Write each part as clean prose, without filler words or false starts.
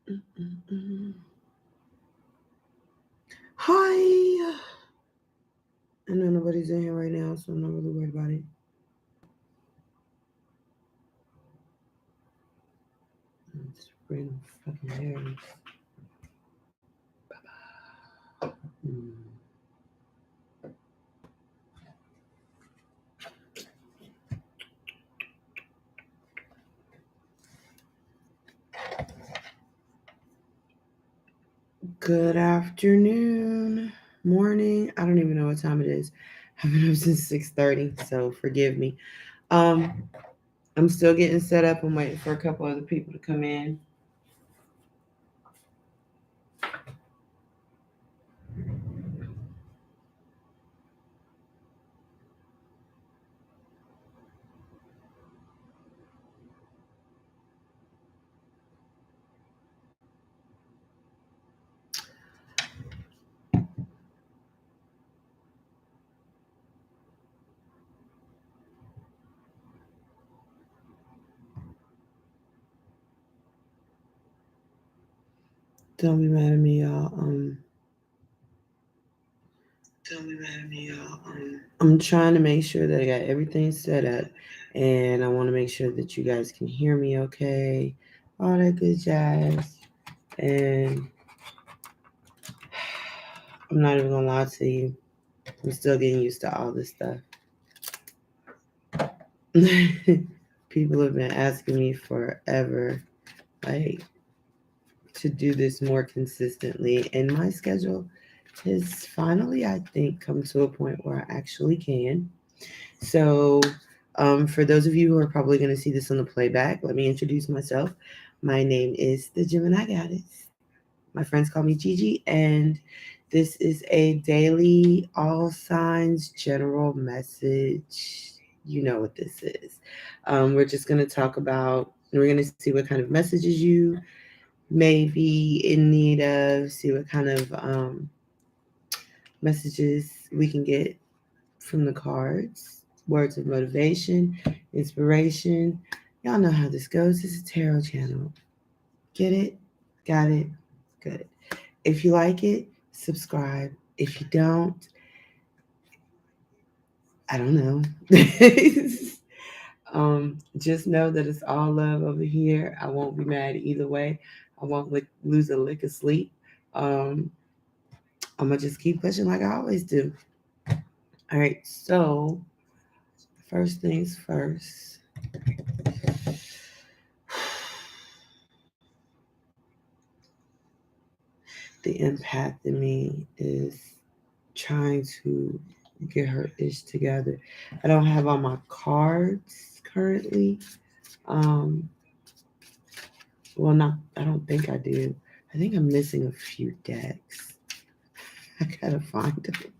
Hi. I know nobody's in here right now, so I'm not really worried about it. It's random fucking Aries. Mm. Good afternoon, morning. I don't even know what time it is. I've been up since 6:30, so forgive me. Um, I'm still getting set up. I'm waiting for a couple other people to come in. Don't be mad at me, y'all. I'm trying to make sure that I got everything set up, and I want to make sure that you guys can hear me okay, all that good jazz. And I'm not even gonna lie to you, I'm still getting used to all this stuff. People have been asking me forever, like, to do this more consistently, and my schedule has finally, I think, come to a point where I actually can. So, for those of you who are probably going to see this on the playback, let me introduce myself. My name is the Gemini Goddess. My friends call me Gigi, and this is a daily all signs general message. You know what this is. We're just going to talk about, we're going to see what kind of messages you may be in need of, see what kind of messages we can get from the cards, words of motivation, inspiration. Y'all know how this goes. This is a tarot channel. Get it? Got it? Good. If you like it, subscribe. If you don't, I don't know. Just know that it's all love over here. I won't be mad either way. I won't lose a lick of sleep. Um, I'm gonna just keep pushing like I always do. All right. So first things first. The empath in me is trying to get her ish together. I don't have all my cards currently. Um, well, not. I don't think I do. I think I'm missing a few decks. I gotta find them.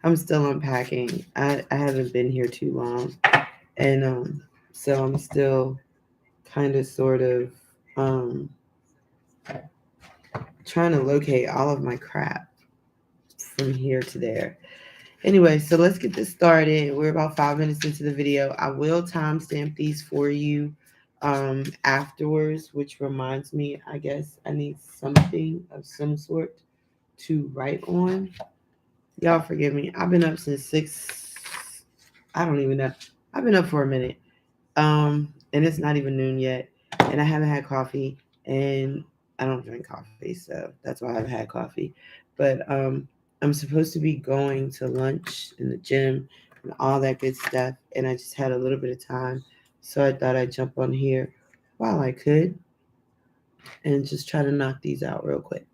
I'm still unpacking. I haven't been here too long, and so I'm still kind of sort of um trying to locate all of my crap from here to there. Anyway, so let's get this started. We're about 5 minutes into the video. I will timestamp these for you afterwards, which reminds me, I guess I need something of some sort to write on. Y'all forgive me. I've been up since 6. I don't even know. I've been up for a minute. And it's not even noon yet. And I haven't had coffee. And I don't drink coffee, so that's why I haven't had coffee. But I'm supposed to be going to lunch in the gym and all that good stuff. And I just had a little bit of time. So I thought I'd jump on here while I could and just try to knock these out real quick.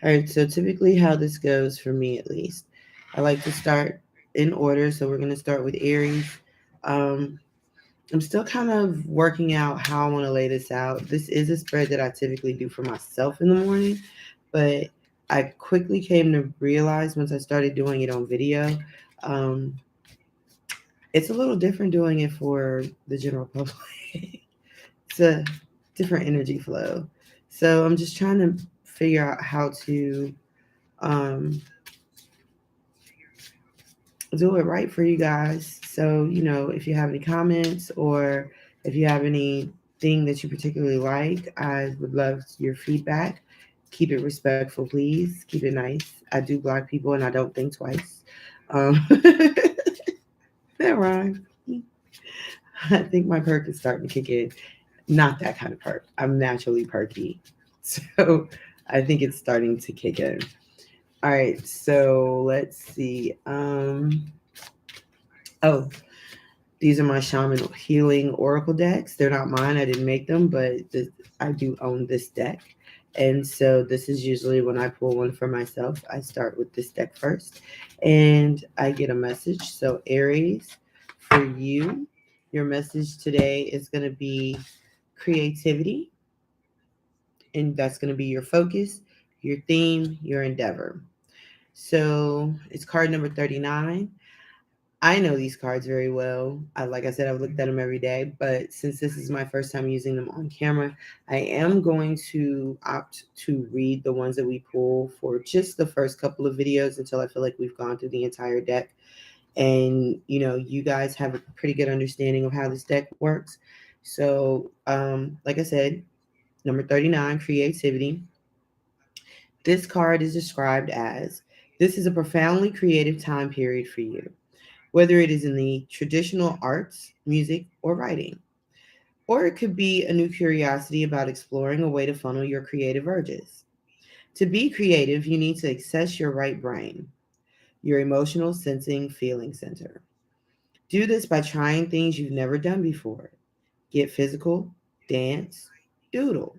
All right, so typically how this goes for me at least, I like to start in order. So we're going to start with Aries. Um, I'm still kind of working out how I want to lay this out. This is a spread that I typically do for myself in the morning, but I quickly came to realize once I started doing it on video, um, it's a little different doing it for the general public. It's a different energy flow. So I'm just trying to figure out how to um, do it right for you guys. So, if you have any comments or if you have any thing that you particularly like. I would love your feedback. Keep it respectful, please. Keep it nice. I do block people and I don't think twice. That rhymes. I think my perk is starting to kick in. Not that kind of perk. I'm naturally perky. So I think it's starting to kick in. All right, so let's see. Oh, these are my shaman healing oracle decks. They're not mine. I didn't make them, but I do own this deck. And so this is usually when I pull one for myself. I start with this deck first and I get a message. So Aries, for you, your message today is going to be creativity, and that's going to be your focus, your theme, your endeavor. So it's card number 39. I know these cards very well. Like I said, I've looked at them every day, but since this is my first time using them on camera, I am going to opt to read the ones that we pull for just the first couple of videos until I feel like we've gone through the entire deck. And, you guys have a pretty good understanding of how this deck works. So, like I said, number 39, creativity. This card is described as this is a profoundly creative time period for you, whether it is in the traditional arts, music, or writing. Or it could be a new curiosity about exploring a way to funnel your creative urges. To be creative, you need to access your right brain, your emotional sensing feeling center. Do this by trying things you've never done before. Get physical, dance, doodle.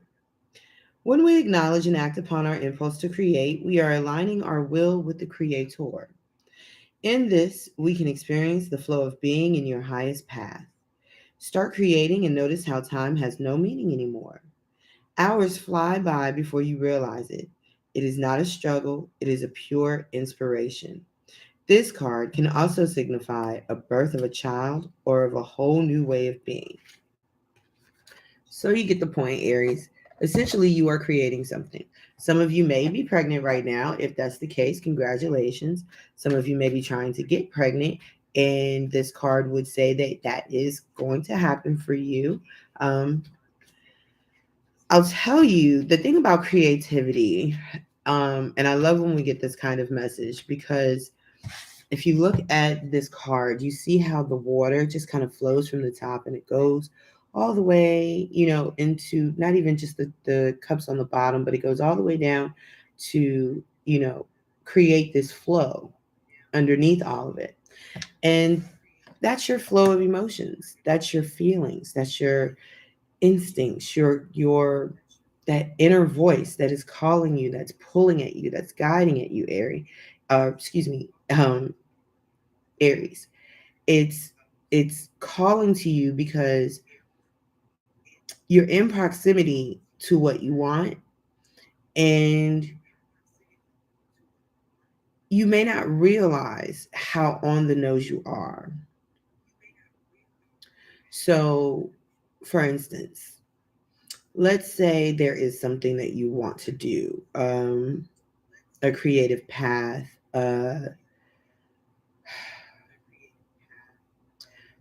When we acknowledge and act upon our impulse to create, we are aligning our will with the Creator. In this, we can experience the flow of being in your highest path. Start creating and notice how time has no meaning anymore. Hours fly by before you realize it. It is not a struggle, it is a pure inspiration. This card can also signify a birth of a child or of a whole new way of being. So you get the point, Aries. Essentially, you are creating something. Some of you may be pregnant right now. If that's the case, congratulations. Some of you may be trying to get pregnant, and this card would say that that is going to happen for you. Um, I'll tell you the thing about creativity, and I love when we get this kind of message because if you look at this card, you see how the water just kind of flows from the top and it goes all the way, into not even just the cups on the bottom, but it goes all the way down to, create this flow underneath all of it. And that's your flow of emotions. That's your feelings. That's your instincts, your that inner voice that is calling you, that's pulling at you, that's guiding at you, Aries. Excuse me, Aries. It's it's calling to you because you're in proximity to what you want, and you may not realize how on the nose you are. So, for instance, let's say there is something that you want to do, a creative path.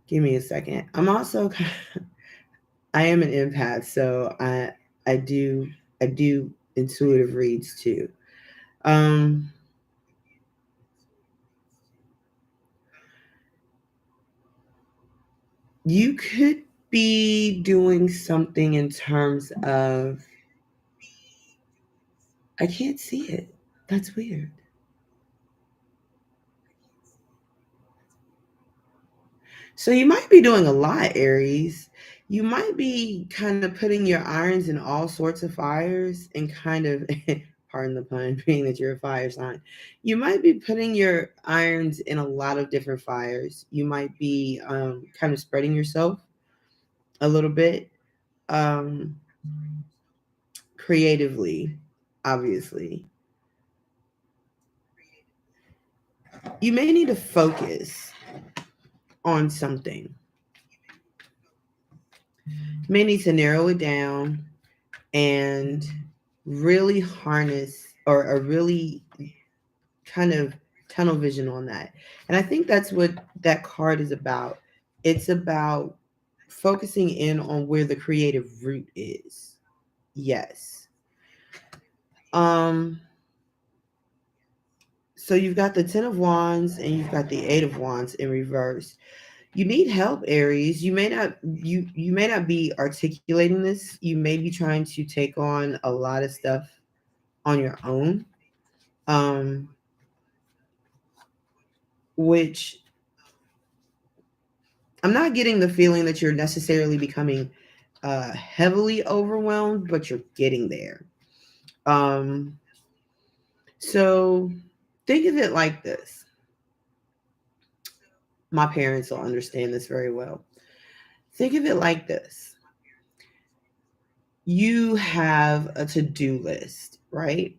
Give me a second. I am an empath, so I do I do intuitive reads too. Um, you could be doing something in terms of, I can't see it. That's weird. So you might be doing a lot, Aries. You might be kind of putting your irons in all sorts of fires and kind of, pardon the pun, being that you're a fire sign, you might be putting your irons in a lot of different fires. You might be kind of spreading yourself a little bit, um, creatively, obviously. You may need to focus on something. You may need to narrow it down and really harness or really kind of tunnel vision on that. And I think that's what that card is about. It's about focusing in on where the creative root is. Yes. Um so you've got the 10 of wands and you've got the 8 of wands in reverse. You need help, Aries. You may not be articulating this. You may be trying to take on a lot of stuff on your own. Um which I'm not getting the feeling that you're necessarily becoming heavily overwhelmed, but you're getting there. Um, so think of it like this. My parents will understand this very well. Think of it like this. You have a to-do list, right?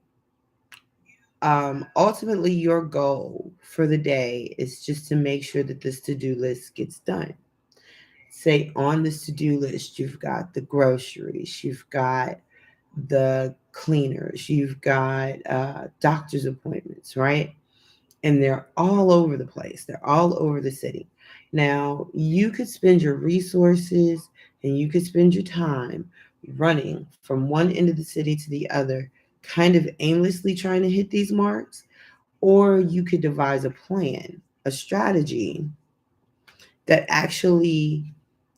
Ultimately, your goal for the day is just to make sure that this to-do list gets done. Say on this to-do list, you've got the groceries, you've got the cleaners, you've got doctor's appointments, right? And they're all over the place, they're all over the city. Now, you could spend your resources and you could spend your time running from one end of the city to the other, kind of aimlessly trying to hit these marks, or you could devise a plan, a strategy that actually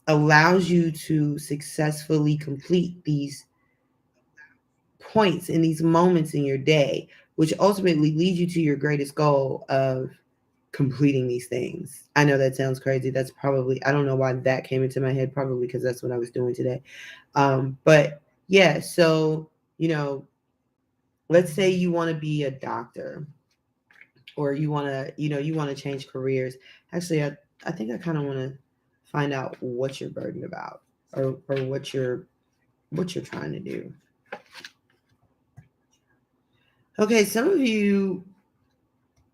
allows you to successfully complete these points in these moments in your day, which ultimately leads you to your greatest goal of completing these things. I know that sounds crazy. That's probably, I don't know why that came into my head, probably because that's what I was doing today. But yeah, so, you know, let's say you want to be a doctor or you want to, you want to change careers. Actually, I think I kind of want to find out what you're burdened about or what you're trying to do. Okay, some of you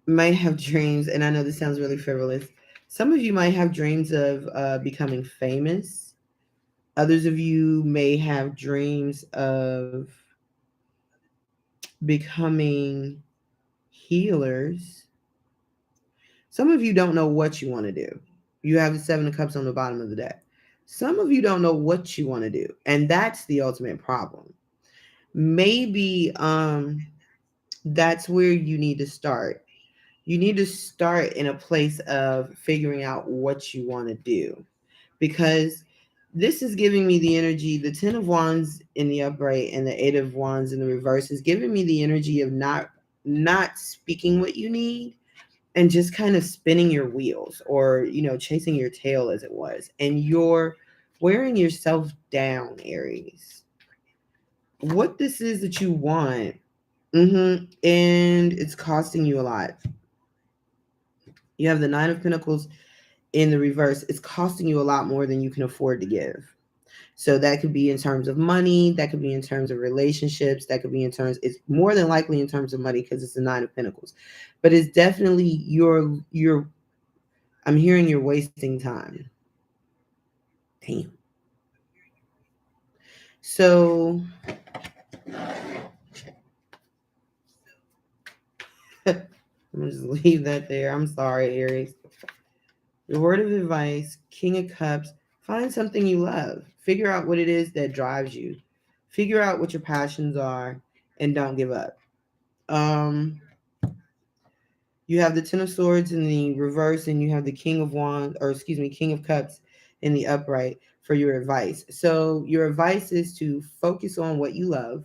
might have dreams, and I know this sounds really frivolous. Some of you might have dreams of becoming famous. Others of you may have dreams of becoming healers. Some of you don't know what you want to do. You have the 7 of Cups on the bottom of the deck. Some of you don't know what you want to do, and that's the ultimate problem. Maybe that's where you need to start. You need to start in a place of figuring out what you want to do, because this is giving me the energy. The 10 of wands in the upright and the 8 of wands in the reverse is giving me the energy of not speaking what you need and just kind of spinning your wheels, or chasing your tail, as it was, and you're wearing yourself down, Aries. What this is that you want, and it's costing you a lot. You have the 9 of Pentacles in the reverse. It's costing you a lot more than you can afford to give. So that could be in terms of money, that could be in terms of relationships, that could be in terms, it's more than likely in terms of money because it's the 9 of Pentacles. But it's definitely your I'm hearing you're wasting time. Damn. So I'm gonna just leave that there. I'm sorry, Aries. Your word of advice, King of Cups, find something you love. Figure out what it is that drives you. Figure out what your passions are and don't give up. Um, you have the 10 of Swords in the reverse and you have the King of Wands, or excuse me, King of Cups in the upright for your advice. So your advice is to focus on what you love.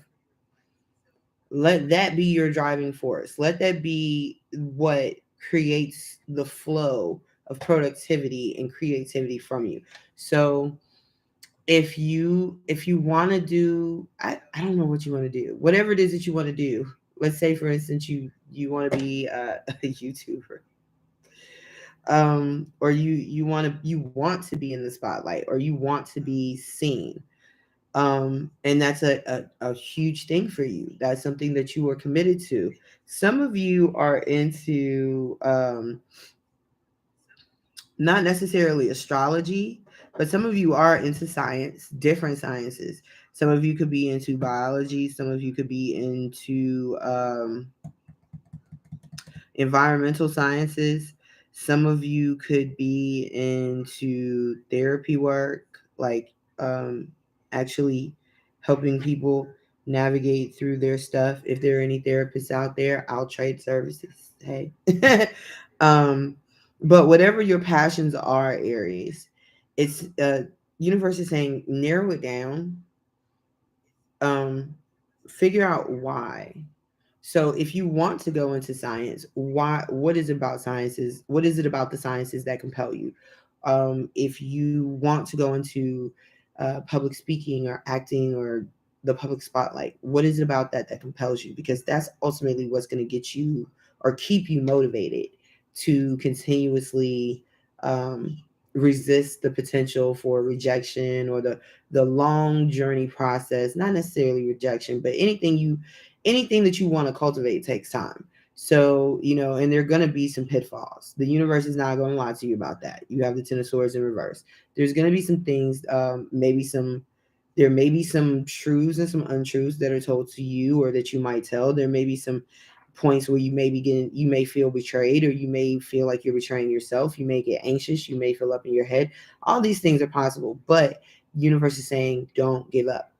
Let that be your driving force. Let that be what creates the flow of productivity and creativity from you. So if you want to do, I don't know what you want to do, whatever it is that you want to do. Let's say for instance you want to be a YouTuber, or you want to be in the spotlight, or you want to be seen, and that's a huge thing for you. That's something that you are committed to. Some of you are into not necessarily astrology, but some of you are into science, different sciences. Some of you could be into biology, some of you could be into environmental sciences, some of you could be into therapy work. like actually helping people navigate through their stuff. If there are any therapists out there, I'll trade services. Hey. um, but whatever your passions are, Aries, it's universe is saying narrow it down. Um, Figure out why. So if you want to go into science, why? What is it about sciences? What is it about the sciences that compel you? If you want to go into public speaking or acting or the public spotlight, what is it about that that compels you? Because that's ultimately what's going to get you or keep you motivated to continuously um, resist the potential for rejection or the long journey process. Not necessarily rejection, but anything that you want to cultivate takes time. So, and there are going to be some pitfalls. The universe is not going to lie to you about that. You have the Ten of Swords in reverse. There's going to be some things, there may be some truths and some untruths that are told to you or that you might tell. There may be some points where you may feel betrayed, or you may feel like you're betraying yourself. You may get anxious. You may feel up in your head. All these things are possible, but universe is saying don't give up,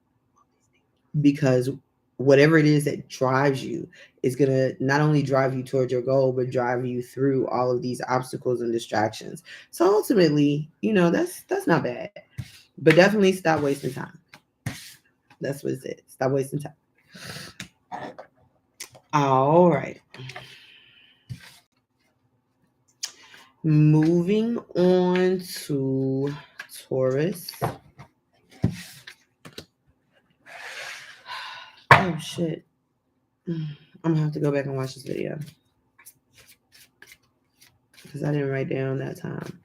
because whatever it is that drives you is going to not only drive you towards your goal, but drive you through all of these obstacles and distractions. So ultimately, that's not bad, but definitely stop wasting time. That's what it is. Stop wasting time. All right. Moving on to Taurus. Oh shit. I'm gonna have to go back and watch this video because I didn't write down that time.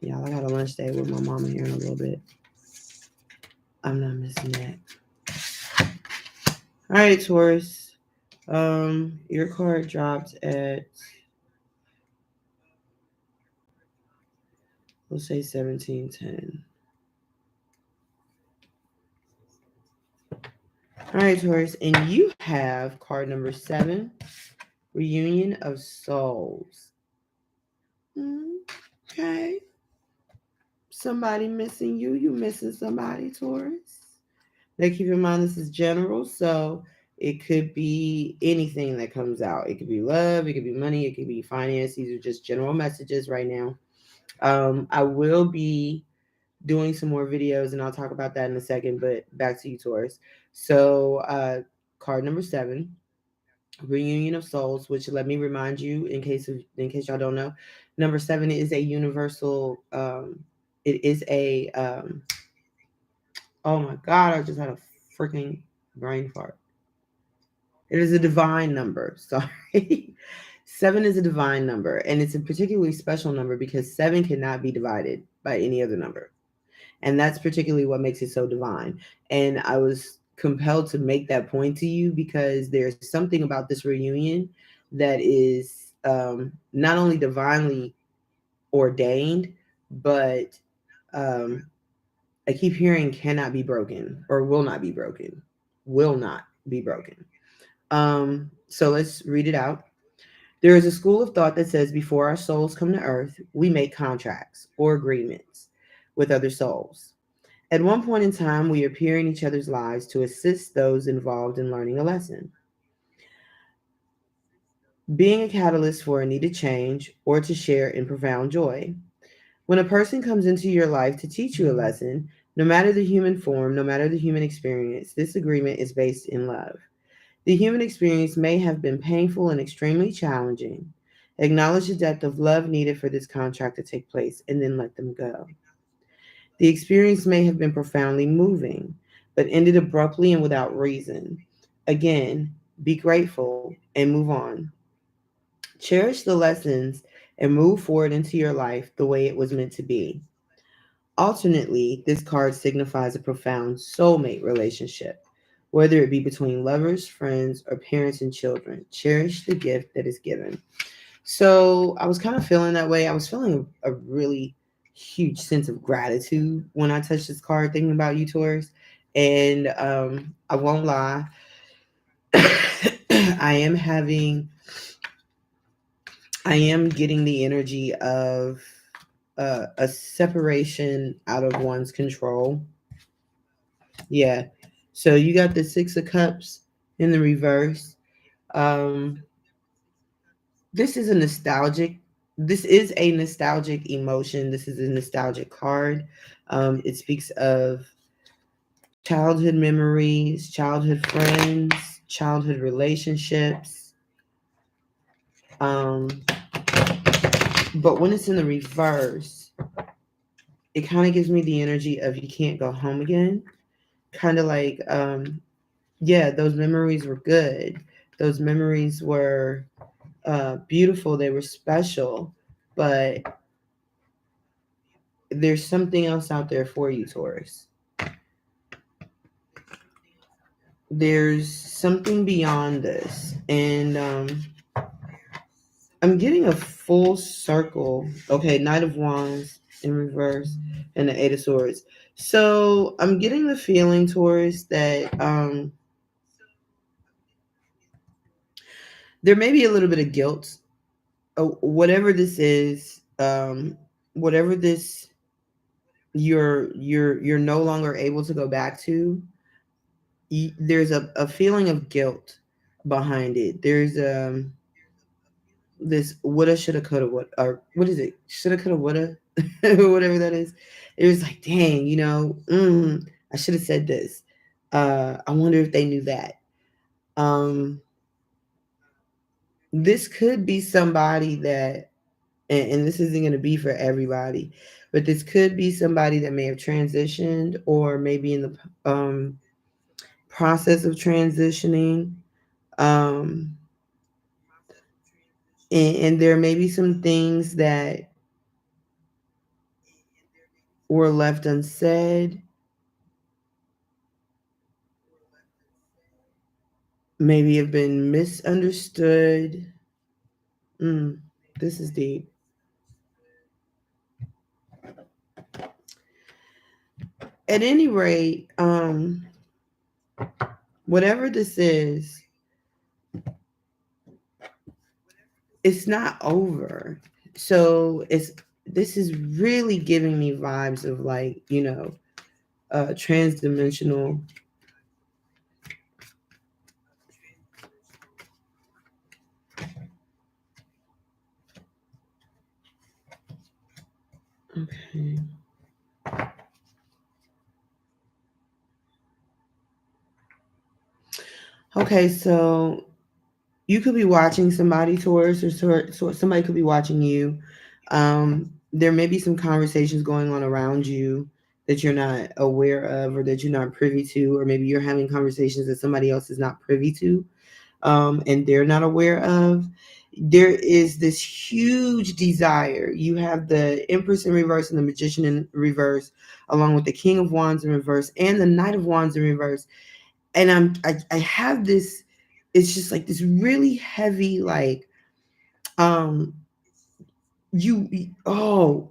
Y'all, I got a lunch date with my mama here in a little bit. I'm not missing that. All right, Taurus. Your card dropped at, we'll say 1710. All right, Taurus, and you have card number 7, Reunion of Souls. Okay. Somebody missing you. You missing somebody, Taurus. Now keep in mind this is general, so it could be anything that comes out. It could be love, it could be money, it could be finance. These are just general messages right now. I will be doing some more videos, and I'll talk about that in a second. But back to you, Taurus. So, card number 7, Reunion of Souls. Which, let me remind you, in case y'all don't know, number 7 is a universal. It is a. Oh my God! I just had a freaking brain fart. It is a divine number. Sorry. 7 is a divine number, and it's a particularly special number because 7 cannot be divided by any other number. And that's particularly what makes it so divine. And I was compelled to make that point to you because there's something about this reunion that is not only divinely ordained, but um, I keep hearing cannot be broken or will not be broken. Will not be broken. So let's read it out. There is a school of thought that says before our souls come to earth, we make contracts or agreements with other souls. At one point in time, we appear in each other's lives to assist those involved in learning a lesson, being a catalyst for a needed change, or to share in profound joy. When a person comes into your life to teach you a lesson, no matter the human form, no matter the human experience, this agreement is based in love. The human experience may have been painful and extremely challenging. Acknowledge the depth of love needed for this contract to take place, and then let them go. The experience may have been profoundly moving, but ended abruptly and without reason. Again, be grateful and move on. Cherish the lessons and move forward into your life the way it was meant to be. Alternately, this card signifies a profound soulmate relationship, whether it be between lovers, friends, or parents and children. Cherish the gift that is given. So I was kind of feeling that way. I was feeling a really huge sense of gratitude when I touched this card, thinking about you, Taurus. And I won't lie, I am having, I am getting the energy of a separation out of one's control. Yeah. So you got the Six of Cups in the reverse. Um, this is a nostalgic. This is a nostalgic emotion. This is a nostalgic card. It speaks of childhood memories, childhood friends, childhood relationships. Um, but when it's in the reverse, it kind of gives me the energy of you can't go home again. Kind of like, yeah, those memories were good. Those memories were beautiful. They were special, but there's something else out there for you, Taurus. There's something beyond this, and I'm getting a full circle. Okay, Knight of Wands in reverse and the Eight of Swords. So I'm getting the feeling, Taurus, that there may be a little bit of guilt. Whatever this is, whatever this you're no longer able to go back to. There's a feeling of guilt behind it. There's this woulda, shoulda, coulda, what, or what is it? Shoulda, coulda, woulda, whatever that is. It was like, dang, I should have said this. I wonder if they knew that. Um, this could be somebody that, and this isn't going to be for everybody, but this could be somebody that may have transitioned or maybe in the process of transitioning. Um, and there may be some things that were left unsaid, maybe have been misunderstood. Mm, this is deep. At any rate, whatever this is, it's not over. So this is really giving me vibes of like, transdimensional. Okay. Okay, so you could be watching somebody, Taurus, or somebody could be watching you. There may be some conversations going on around you that you're not aware of or that you're not privy to, or maybe you're having conversations that somebody else is not privy to, and they're not aware of. There is this huge desire. You have the Empress in reverse and the Magician in reverse, along with the King of Wands in reverse and the Knight of Wands in reverse. And I have this, it's just like this really heavy, like, um you oh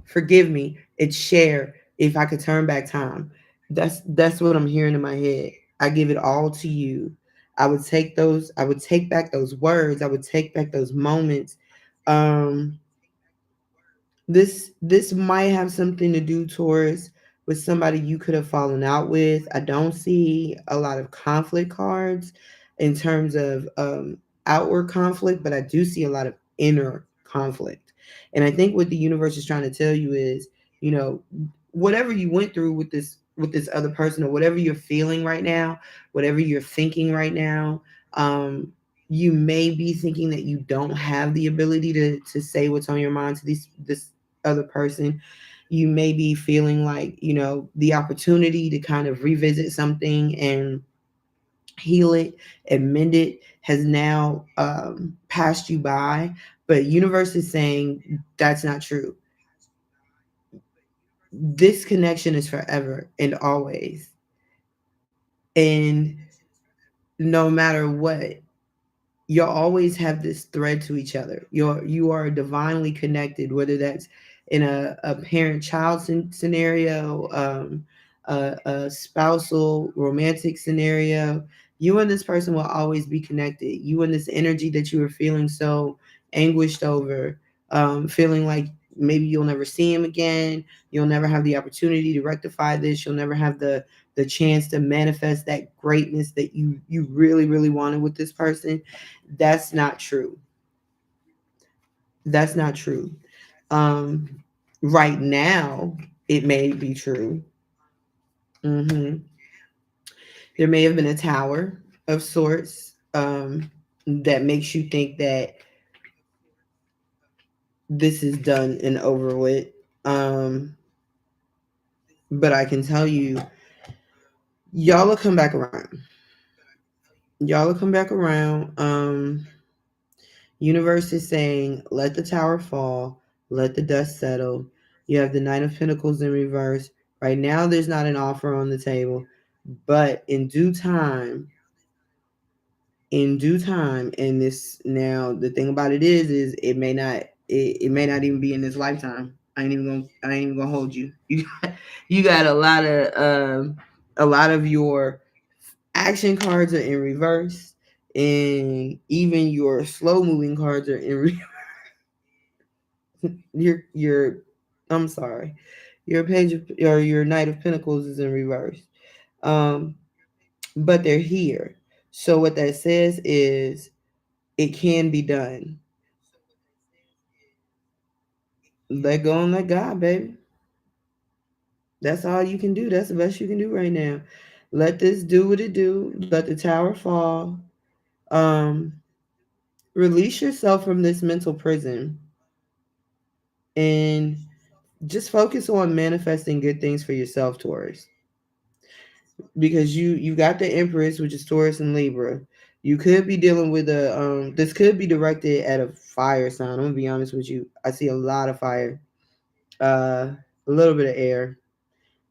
forgive me, it's share if I could turn back time. That's what I'm hearing in my head. I give it all to you. I would take back those words, I would take back those moments. um this might have something to do, Taurus, with somebody you could have fallen out with. I don't see a lot of conflict cards in terms of outward conflict, but I do see a lot of inner conflict. And I think what the universe is trying to tell you is, you know, whatever you went through with this other person, or whatever you're feeling right now, whatever you're thinking right now, you may be thinking that you don't have the ability to say what's on your mind to this other person. You may be feeling like, the opportunity to kind of revisit something and heal it and mend it has now passed you by. But universe is saying that's not true. This connection is forever and always. And no matter what, you'll always have this thread to each other. You are divinely connected, whether that's in a parent-child scenario, a spousal romantic scenario. You and this person will always be connected. You and this energy that you were feeling so anguished over, feeling like maybe you'll never see him again. You'll never have the opportunity to rectify this. You'll never have the chance to manifest that greatness that you really really wanted with this person. That's not true. That's not true. Um, right now, it may be true. Hmm. There may have been a tower of sorts, that makes you think that this is done and over with. Um, but I can tell you, y'all will come back around. Y'all will come back around. Universe is saying, let the tower fall, let the dust settle. You have the Knight of Pentacles in reverse. Right now, there's not an offer on the table, but in due time, and this now the thing about it is it may not even be in this lifetime. I ain't even gonna hold you. You got a lot of your action cards are in reverse, and even your slow moving cards are in your I'm sorry, your page of, or your Knight of Pentacles is in reverse. Um, but they're here. So what that says is it can be done. Let go and let God, baby. That's all you can do. That's the best you can do right now. Let this do what it do. Let the tower fall. Um, release yourself from this mental prison and just focus on manifesting good things for yourself, Taurus. Because you got the Empress, which is Taurus and Libra. You could be dealing with a this could be directed at a fire sign. I'm gonna be honest with you. I see a lot of fire, a little bit of air,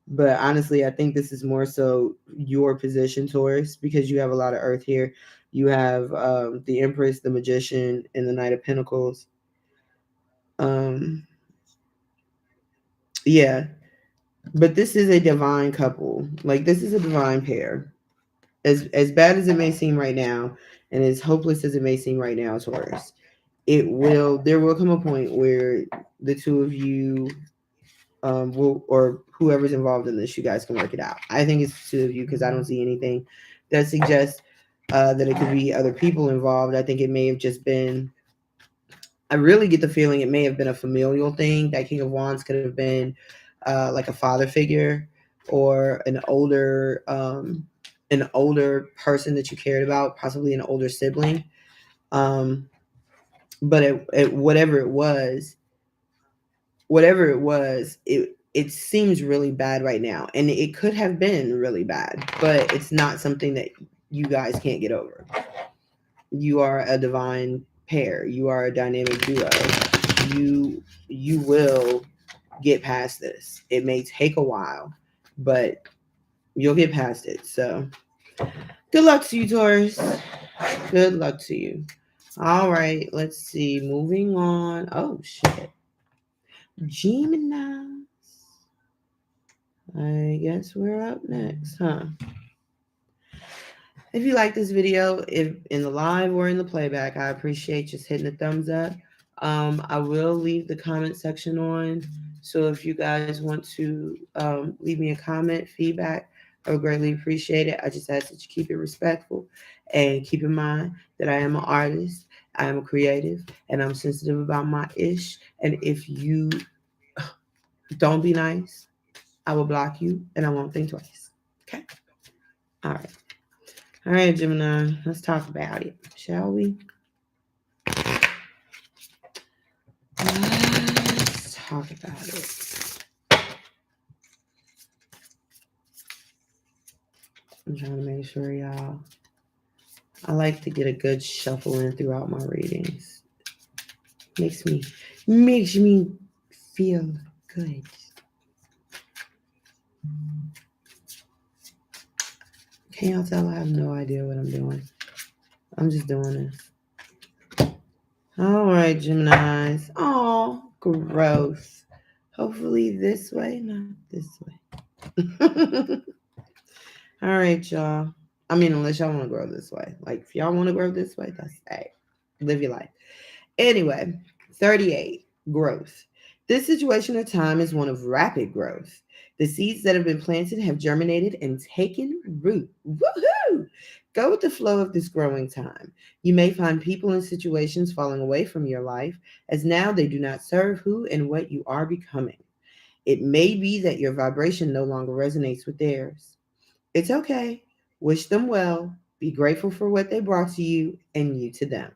but honestly, I think this is more so your position, Taurus, because you have a lot of Earth here. You have the Empress, the Magician, and the Knight of Pentacles. Um, yeah, but this is a divine couple. Like this is a divine pair. As bad as it may seem right now, and as hopeless as it may seem right now, Taurus, there will come a point where the two of you will, or whoever's involved in this, you guys can work it out. I think it's the two of you because I don't see anything that suggests that it could be other people involved. I think it may have just been. I really get the feeling it may have been a familial thing. That King of Wands could have been like a father figure or an older person that you cared about, possibly an older sibling. Um, but whatever it was, it seems really bad right now, and it could have been really bad, but it's not something that you guys can't get over. You are a divine pair. You are a dynamic duo. You will get past this. It may take a while, but you'll get past it. So good luck to you, Taurus. Good luck to you. All right, let's see. Moving on. Oh shit. Gemini. I guess we're up next, huh? If you like this video, if in the live or in the playback, I appreciate just hitting the thumbs up. I will leave the comment section on. So if you guys want to leave me a comment, feedback, I would greatly appreciate it. I just ask that you keep it respectful and keep in mind that I am an artist, I am a creative, and I'm sensitive about my ish. And if you don't be nice, I will block you and I won't think twice. Okay? All right. All right, Gemini, let's talk about it, shall we? Let's talk about it. I'm trying to make sure, y'all. I like to get a good shuffle in throughout my readings. Makes me feel good. Can y'all tell I have no idea what I'm doing? I'm just doing this. All right, Geminis. Oh, gross. Hopefully this way, not this way. All right, y'all. I mean, unless y'all want to grow this way. Like, if y'all want to grow this way, that's hey, live your life. Anyway, 38, growth. This situation or time is one of rapid growth. The seeds that have been planted have germinated and taken root. Woohoo! Go with the flow of this growing time. You may find people and situations falling away from your life as now they do not serve who and what you are becoming. It may be that your vibration no longer resonates with theirs. It's okay. Wish them well. Be grateful for what they brought to you and you to them,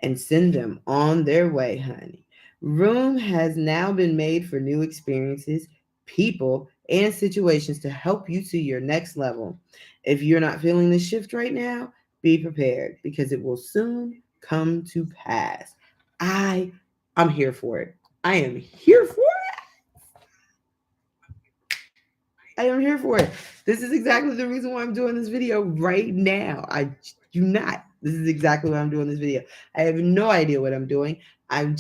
and send them on their way, honey. Room has now been made for new experiences, people, and situations to help you to your next level. If you're not feeling the shift right now, be prepared because it will soon come to pass. I I'm here for it. I am here for I am here for it. This is exactly the reason why I'm doing this video right now. I do not. This is exactly why I'm doing this video. I have no idea what I'm doing. I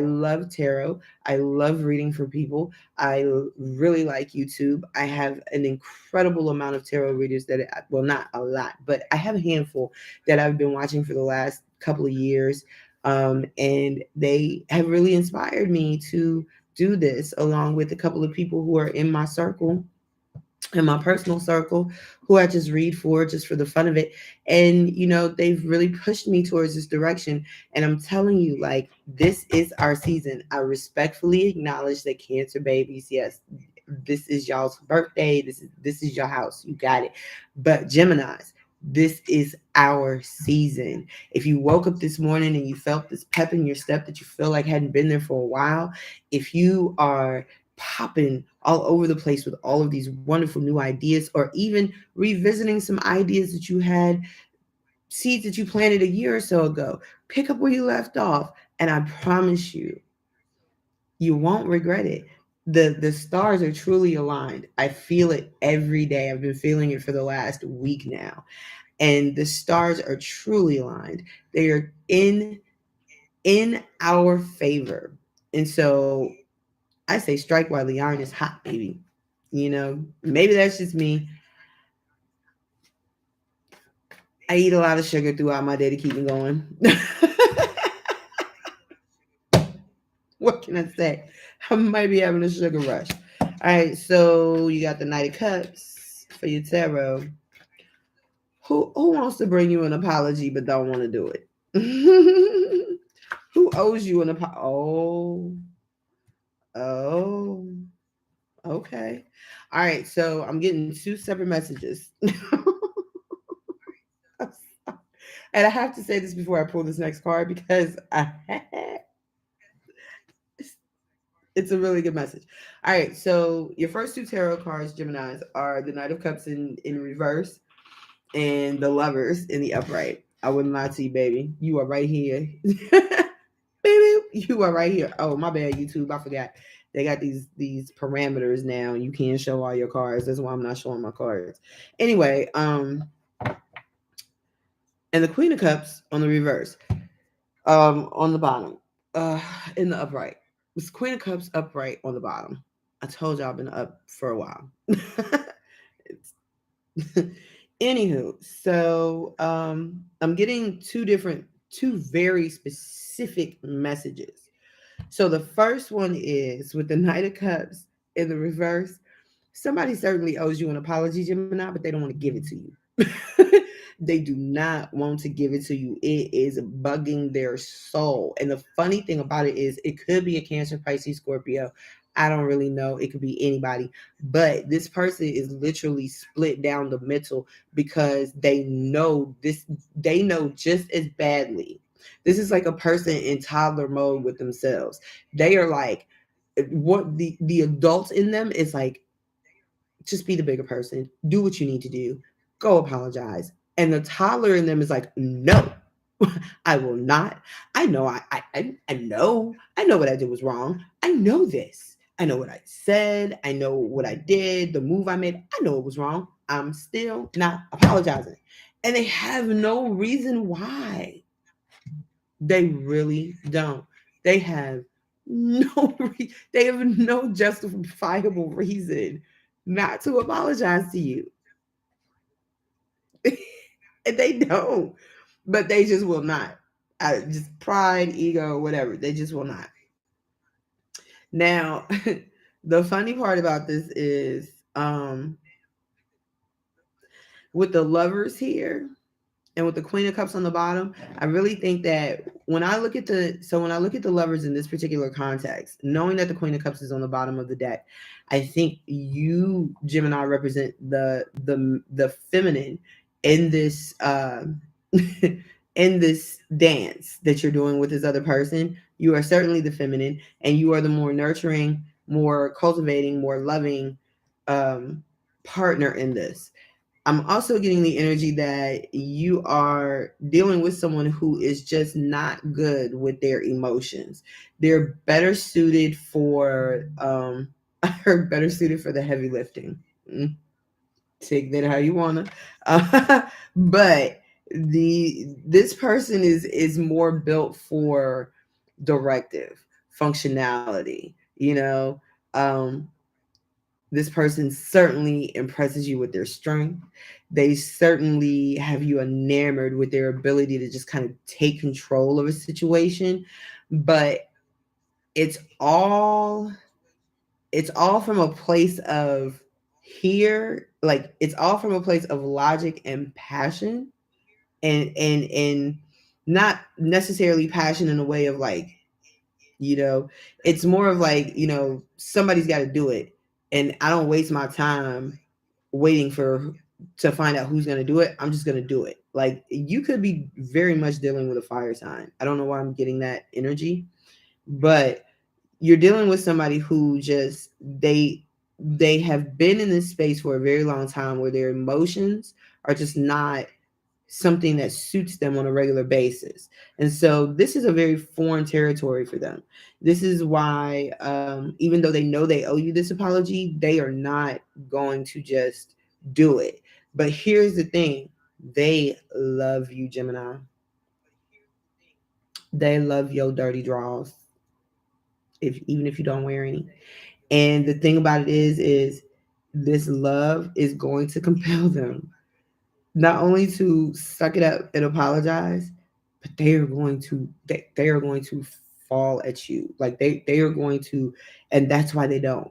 love tarot. I love reading for people. Really like YouTube. I have an incredible amount of tarot readers well, not a lot, but I have a handful that I've been watching for the last couple of years. And they have really inspired me to do this along with a couple of people who are in my circle, in my personal circle, who I just read for just for the fun of it. And, they've really pushed me towards this direction. And I'm telling you, like, this is our season. I respectfully acknowledge that Cancer babies, yes, this is y'all's birthday. This is your house. You got it. But Geminis, this is our season. If you woke up this morning and you felt this pep in your step that you feel like hadn't been there for a while, if you are popping all over the place with all of these wonderful new ideas, or even revisiting some ideas that you had, seeds that you planted a year or so ago, pick up where you left off. And I promise you, you won't regret it. The stars are truly aligned. I feel it every day. I've been feeling it for the last week now. And the stars are truly aligned. They are in our favor. And so I say strike while the iron is hot, baby. Maybe that's just me. I eat a lot of sugar throughout my day to keep me going. What can I say? I might be having a sugar rush. All right, so you got the Knight of Cups for your tarot. Who wants to bring you an apology but don't want to do it? Who owes you an apology? Oh, okay. All right, so I'm getting two separate messages. And I have to say this before I pull this next card because it's a really good message. All right, so your first two tarot cards, Geminis, are the Knight of Cups in reverse and the Lovers in the upright. I wouldn't lie to you, baby. You are right here. Baby, you are right here. Oh, my bad, YouTube. I forgot. They got these parameters now. You can't show all your cards. That's why I'm not showing my cards. Anyway, and the Queen of Cups on the reverse. On the bottom, uh, in the upright. It's Queen of Cups upright on the bottom. I told y'all I've been up for a while. It's Anywho, so I'm getting two very specific messages. So the first one is with the Knight of Cups in the reverse. Somebody certainly owes you an apology, Gemini, but they don't want to give it to you. They do not want to give it to you. It is bugging their soul. And the funny thing about it is, it could be a Cancer, Pisces, Scorpio. I don't really know. It could be anybody. But this person is literally split down the middle because they know just as badly. This is like a person in toddler mode with themselves. They are like, what the adults in them is like, just be the bigger person, do what you need to do, go apologize. And the toddler in them is like, no, I will not. I know I know what I did was wrong. I know this. I know what I said. I know what I did, the move I made. I know it was wrong. I'm still not apologizing. And they have no reason why. They really don't. They have they have no justifiable reason not to apologize to you. And they don't, but they just will not. Just pride, ego, whatever. They just will not. Now, the funny part about this is with the lovers here and with the Queen of Cups on the bottom, I really think that when I look at the lovers in this particular context, knowing that the Queen of Cups is on the bottom of the deck, I think you, Gemini, represent the feminine in this in this dance that you're doing with this other person. You are certainly the feminine, and you are the more nurturing, more cultivating, more loving um, partner in this. I'm also getting the energy that you are dealing with someone who is just not good with their emotions. They're better suited for I heard better suited for the heavy lifting. Take that how you wanna. But this person is more built for directive, functionality, you know. Um this person certainly impresses you with their strength. They certainly have you enamored with their ability to just kind of take control of a situation. But it's all it's all from a place of here, like it's all from a place of logic and passion, and not necessarily passion in a way of like, you know, it's more of like, somebody's got to do it, and I don't waste my time waiting for to find out who's going to do it. I'm just going to do it. Like, you could be very much dealing with a fire sign. I don't know why I'm getting that energy, but you're dealing with somebody who just they have been in this space for a very long time where their emotions are just not something that suits them on a regular basis. And so this is a very foreign territory for them. This is why, even though they know they owe you this apology, they are not going to just do it. But here's the thing: they love you, Gemini. They love your dirty draws, if even if you don't wear any. And the thing about it is this love is going to compel them not only to suck it up and apologize, but they are going to fall at you. Like they are going to, and that's why they don't.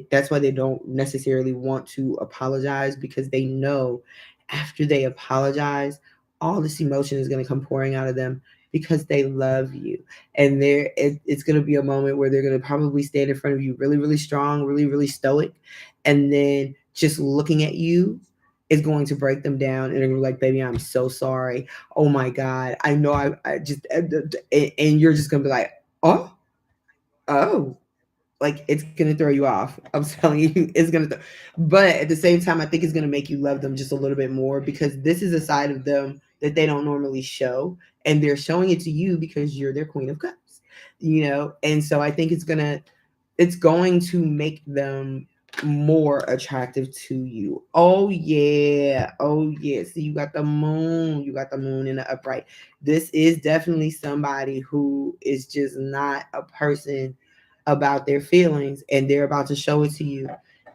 That's why they don't necessarily want to apologize, because they know after they apologize, all this emotion is going to come pouring out of them because they love you. And it's going to be a moment where they're going to probably stand in front of you really, really strong, really, really stoic, and then just looking at you is going to break them down, and they're gonna be like, baby, I'm so sorry. Oh my God. I know I just, and you're just gonna be like, oh, oh, like it's gonna throw you off. I'm telling you, it's but at the same time, I think it's gonna make you love them just a little bit more, because this is a side of them that they don't normally show. And they're showing it to you because you're their Queen of Cups, And so I think it's going to make them more attractive to you. Oh yeah. Oh yeah. So you got the moon. You got the moon in the upright. This is definitely somebody who is just not a person about their feelings, and they're about to show it to you.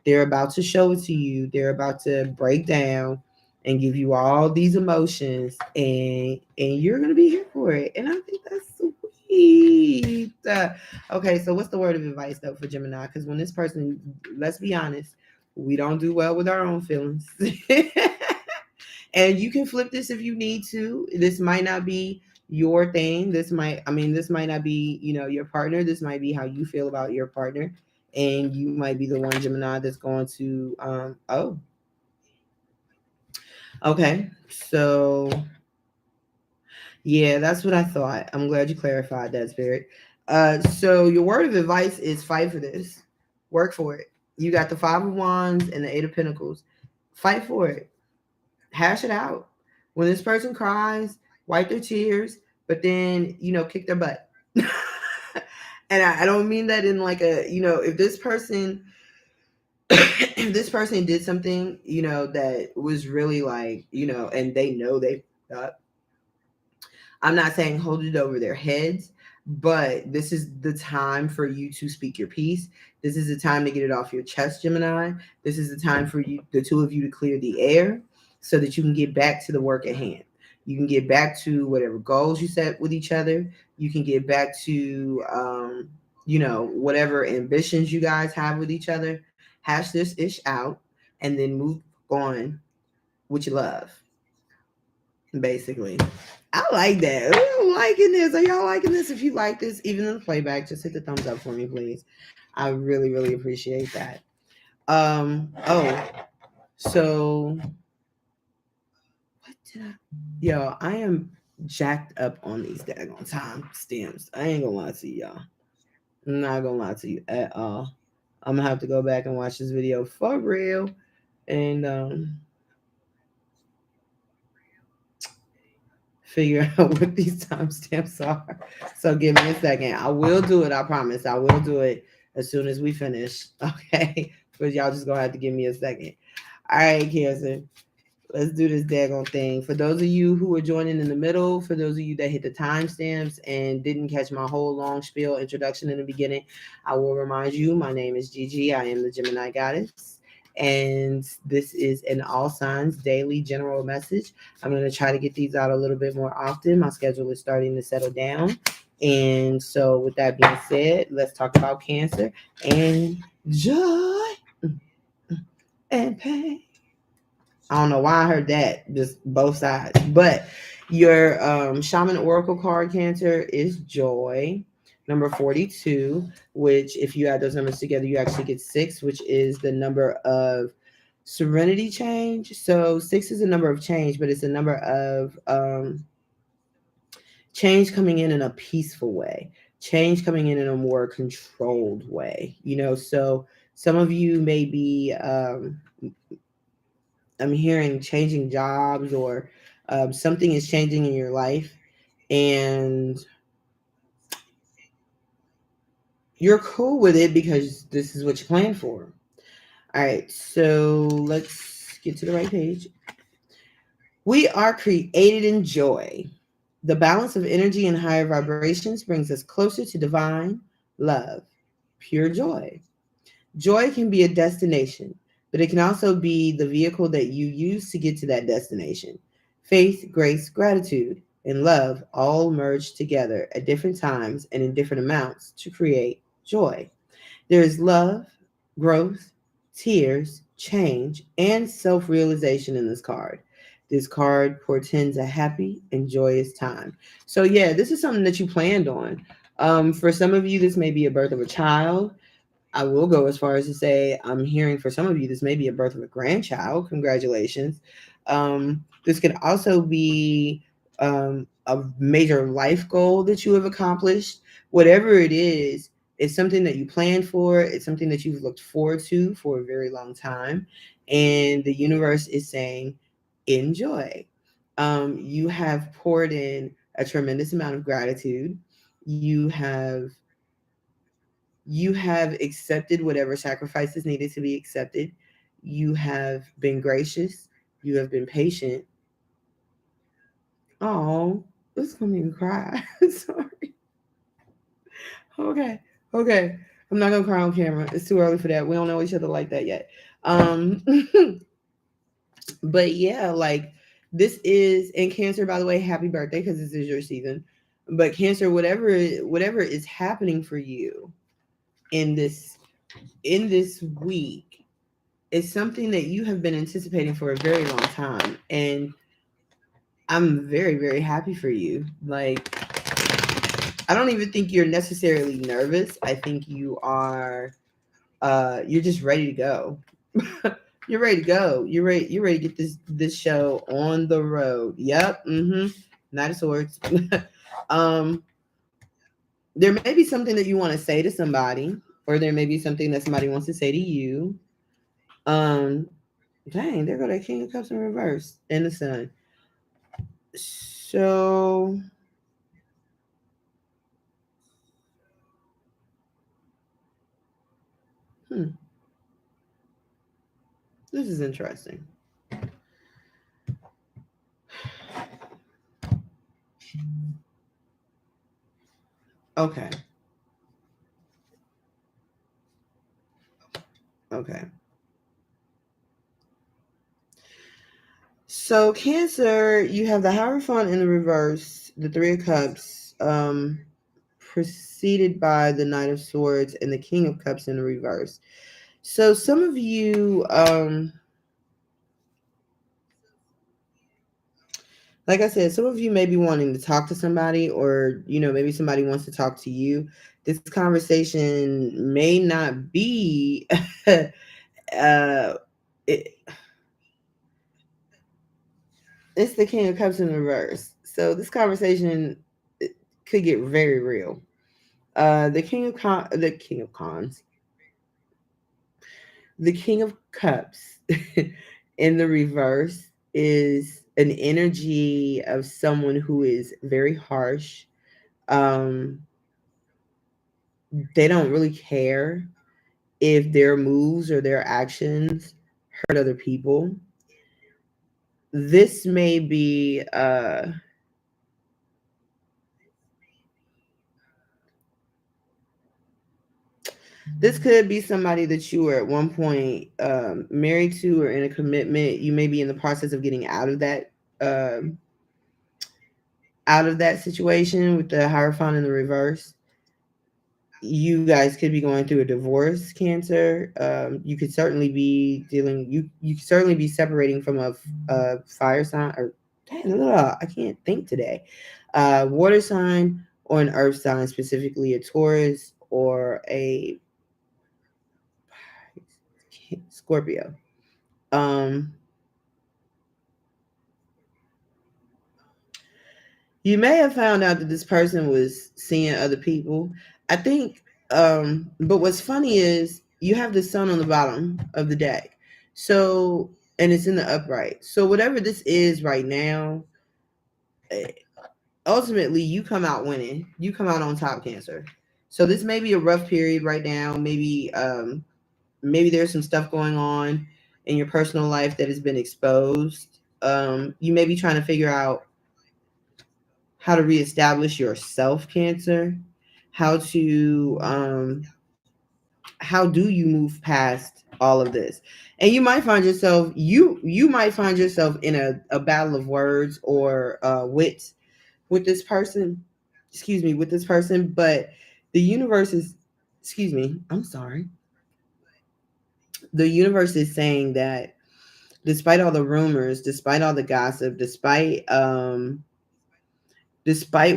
They're about to show it to you. They're about to break down and give you all these emotions, and you're gonna be here for it. And I think that's sweet. Okay, so what's the word of advice though for Gemini? Because when this person, let's be honest, we don't do well with our own feelings. And you can flip this if you need to. This might not be your thing. This might not be, your partner. This might be how you feel about your partner. And you might be the one, Gemini, that's going to, okay. So, yeah, that's what I thought. I'm glad you clarified that, Spirit. So your word of advice is fight for this. Work for it. You got the Five of Wands and the Eight of Pentacles. Fight for it. Hash it out. When this person cries, wipe their tears, but then, kick their butt. And I don't mean that in like if this person if this person did something, that was really like, and they know they I'm not saying hold it over their heads, but this is the time for you to speak your piece. This is the time to get it off your chest, Gemini. This is the time for you, the two of you, to clear the air so that you can get back to the work at hand. You can get back to whatever goals you set with each other. You can get back to, whatever ambitions you guys have with each other. Hash this ish out and then move on with your love, basically. I like that. Ooh, I'm liking this. Are y'all liking this? If you like this, even in the playback, just hit the thumbs up for me, please. I really, really appreciate that. So what did I? Yo, I am jacked up on these daggone time stamps. I ain't gonna lie to y'all. I'm not gonna lie to you at all. I'm gonna have to go back and watch this video for real and figure out what these timestamps are. So give me a second. I will do it. I promise. I will do it as soon as we finish. Okay. But y'all just gonna have to give me a second. All right, Cancer. Let's do this daggone thing. For those of you who are joining in the middle, for those of you that hit the timestamps and didn't catch my whole long spiel introduction in the beginning, I will remind you, my name is Gigi. I am the Gemini Goddess. And this is an all signs daily general message. I'm going to try to get these out a little bit more often. My schedule is starting to settle down. And so, with that being said, let's talk about Cancer and joy and pain. I don't know why I heard that, just both sides. But your Shaman Oracle card, Cancer, is joy. Number 42, which if you add those numbers together, you actually get 6, which is the number of serenity change. So 6 is a number of change, but it's a number of change coming in a peaceful way, change coming in a more controlled way. So some of you may be I'm hearing changing jobs or something is changing in your life and you're cool with it because this is what you planned for. All right, so let's get to the right page. We are created in joy. The balance of energy and higher vibrations brings us closer to divine love, pure joy. Joy can be a destination, but it can also be the vehicle that you use to get to that destination. Faith, grace, gratitude, and love all merge together at different times and in different amounts to create joy. There is love, growth, tears, change, and self realization in this card. This card portends a happy and joyous time. So, yeah, this is something that you planned on. For some of you, this may be a birth of a child. I will go as far as to say I'm hearing for some of you this may be a birth of a grandchild. Congratulations. This could also be a major life goal that you have accomplished. Whatever it is, it's something that you planned for. It's something that you've looked forward to for a very long time. And the universe is saying, enjoy. You have poured in a tremendous amount of gratitude. You have accepted whatever sacrifices needed to be accepted. You have been gracious. You have been patient. Oh, this is gonna make me cry. Sorry. Okay. Okay. I'm not gonna cry on camera. It's too early for that. We don't know each other like that yet. Um, but yeah, like this is in Cancer, by the way, happy birthday, because this is your season. But Cancer, whatever is happening for you in this week, is something that you have been anticipating for a very long time. And I'm very, very happy for you. Like, I don't even think you're necessarily nervous. I think you're just ready to go. You're ready to go. You're ready to get this show on the road. Yep. Knight of Swords. um there may be something that you want to say to somebody, or there may be something that somebody wants to say to you. um Dang, there go that King of Cups in reverse and the Sun. So, this is interesting. Okay. Okay. So Cancer, you have the Hierophant in the reverse, the Three of Cups, preceded by the Knight of Swords and the King of Cups in the reverse. So some of you, like I said, some of you may be wanting to talk to somebody, or maybe somebody wants to talk to you. This conversation may not be it, it's the King of Cups in reverse. So this conversation could get very real. The King of Cons, the King of Cups in the reverse is an energy of someone who is very harsh. Um, they don't really care if their moves or their actions hurt other people. This may be this could be somebody that you were at one point married to or in a commitment. You may be in the process of getting um, out of that situation with the Hierophant in the reverse. You guys could be going through a divorce, Cancer. You could certainly be you could certainly be separating from a fire sign, or I can't think today. Water sign or an earth sign, specifically a Taurus or a Scorpio. Um, you may have found out that this person was seeing other people. I think, but what's funny is you have the sun on the bottom of the deck. So, and it's in the upright. So, whatever this is right now, eh, ultimately, you come out winning. You come out on top, Cancer. So, this may be a rough period right now. Maybe there's some stuff going on in your personal life that has been exposed. You may be trying to figure out how to reestablish yourself, Cancer, how to how do you move past all of this. And you might find yourself you might find yourself in a battle of words or wits with this person, with this person. But the universe is, I'm sorry, the universe is saying that despite all the rumors, despite all the gossip, despite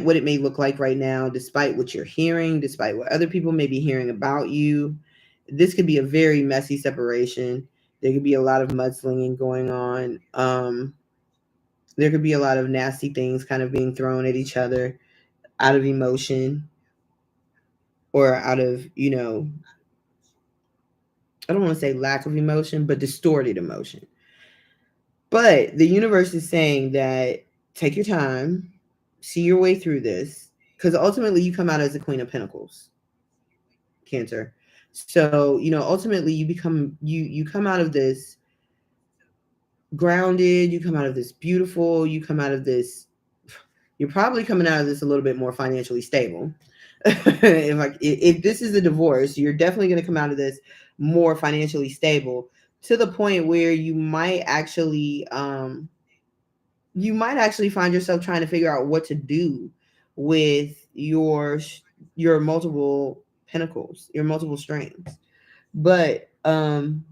what it may look like right now, despite what you're hearing, despite what other people may be hearing about you, this could be a very messy separation. There could be a lot of mudslinging going on. There could be a lot of nasty things kind of being thrown at each other out of emotion, or out of, I don't want to say lack of emotion, but distorted emotion. But the universe is saying that take your time, see your way through this, because ultimately you come out as the Queen of Pentacles, Cancer. So, ultimately you come out of this grounded, you come out of this beautiful, you come out of this, you're probably coming out of this a little bit more financially stable. If this is a divorce, you're definitely going to come out of this more financially stable, to the point where you might actually find yourself trying to figure out what to do with your multiple pentacles, your multiple strings. But I'm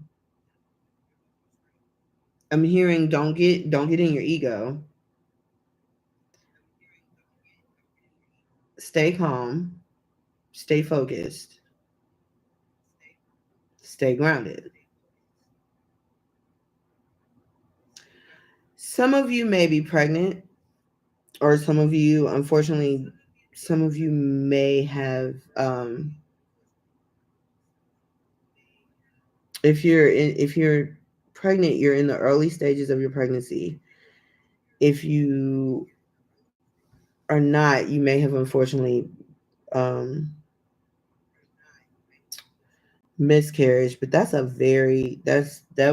hearing don't get in your ego. Stay calm, stay focused, stay grounded. Some of you may be pregnant, or some of you, unfortunately, some of you may have if you're pregnant, you're in the early stages of your pregnancy. If you are not, you may have unfortunately um miscarriage, but that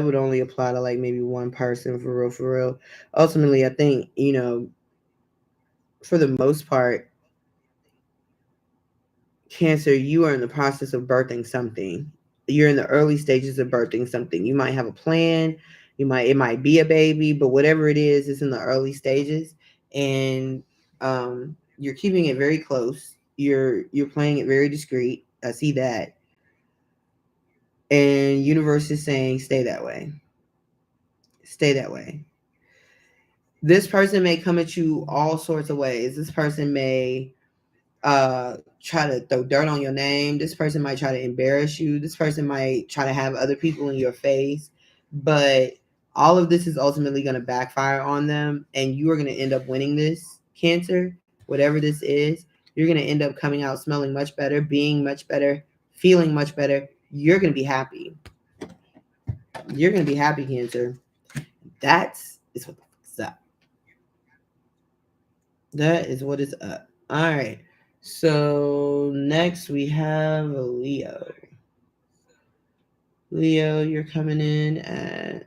would only apply to like maybe one person, for real, for real. Ultimately, I think, for the most part, Cancer, you are in the process of birthing something. You're in the early stages of birthing something. You might have a plan, It might be a baby, but whatever it is, it's in the early stages, and you're keeping it very close. You're playing it very discreet. I see that, and universe is saying stay that way. Stay that way. This person may come at you all sorts of ways. This person may try to throw dirt on your name. This person might try to embarrass you. This person might try to have other people in your face. But all of this is ultimately going to backfire on them, and you are going to end up winning this, Cancer. Whatever this is, you're going to end up coming out smelling much better, being much better, feeling much better. You're going to be happy. You're going to be happy, Cancer. Is what the fuck's up. That is what is up. All right. So next we have Leo. Leo, you're coming in at,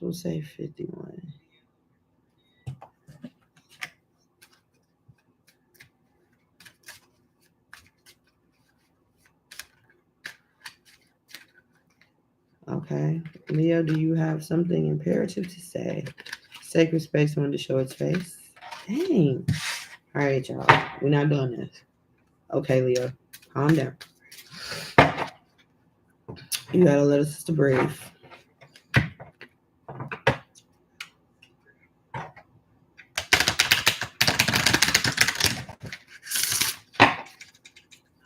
we'll say 51. Okay. Leo, do you have something imperative to say? Sacred space wanted to show its face. Dang. All right, y'all. We're not doing this. Okay, Leo. Calm down. You gotta let us to breathe.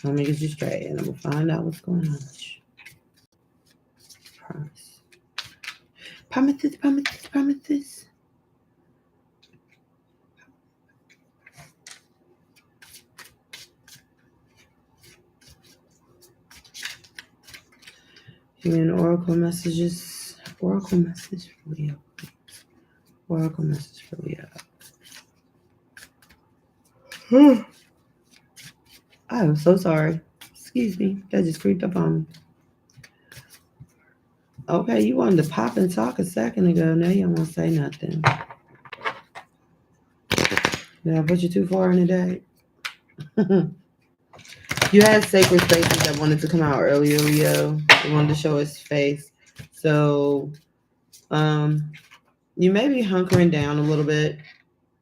I'm gonna get you straight, and I'm gonna find out what's going on with you. Promise. Promises, promises, promises. Human oracle messages. Oracle message for Leo. Oracle message for Leo. I'm so sorry. Excuse me. That just creeped up on me. Okay, you wanted to pop and talk a second ago. Now you don't want to say nothing. Did I put you too far in the day? You had sacred spaces that wanted to come out earlier, Leo. They wanted to show its face. So, you may be hunkering down a little bit.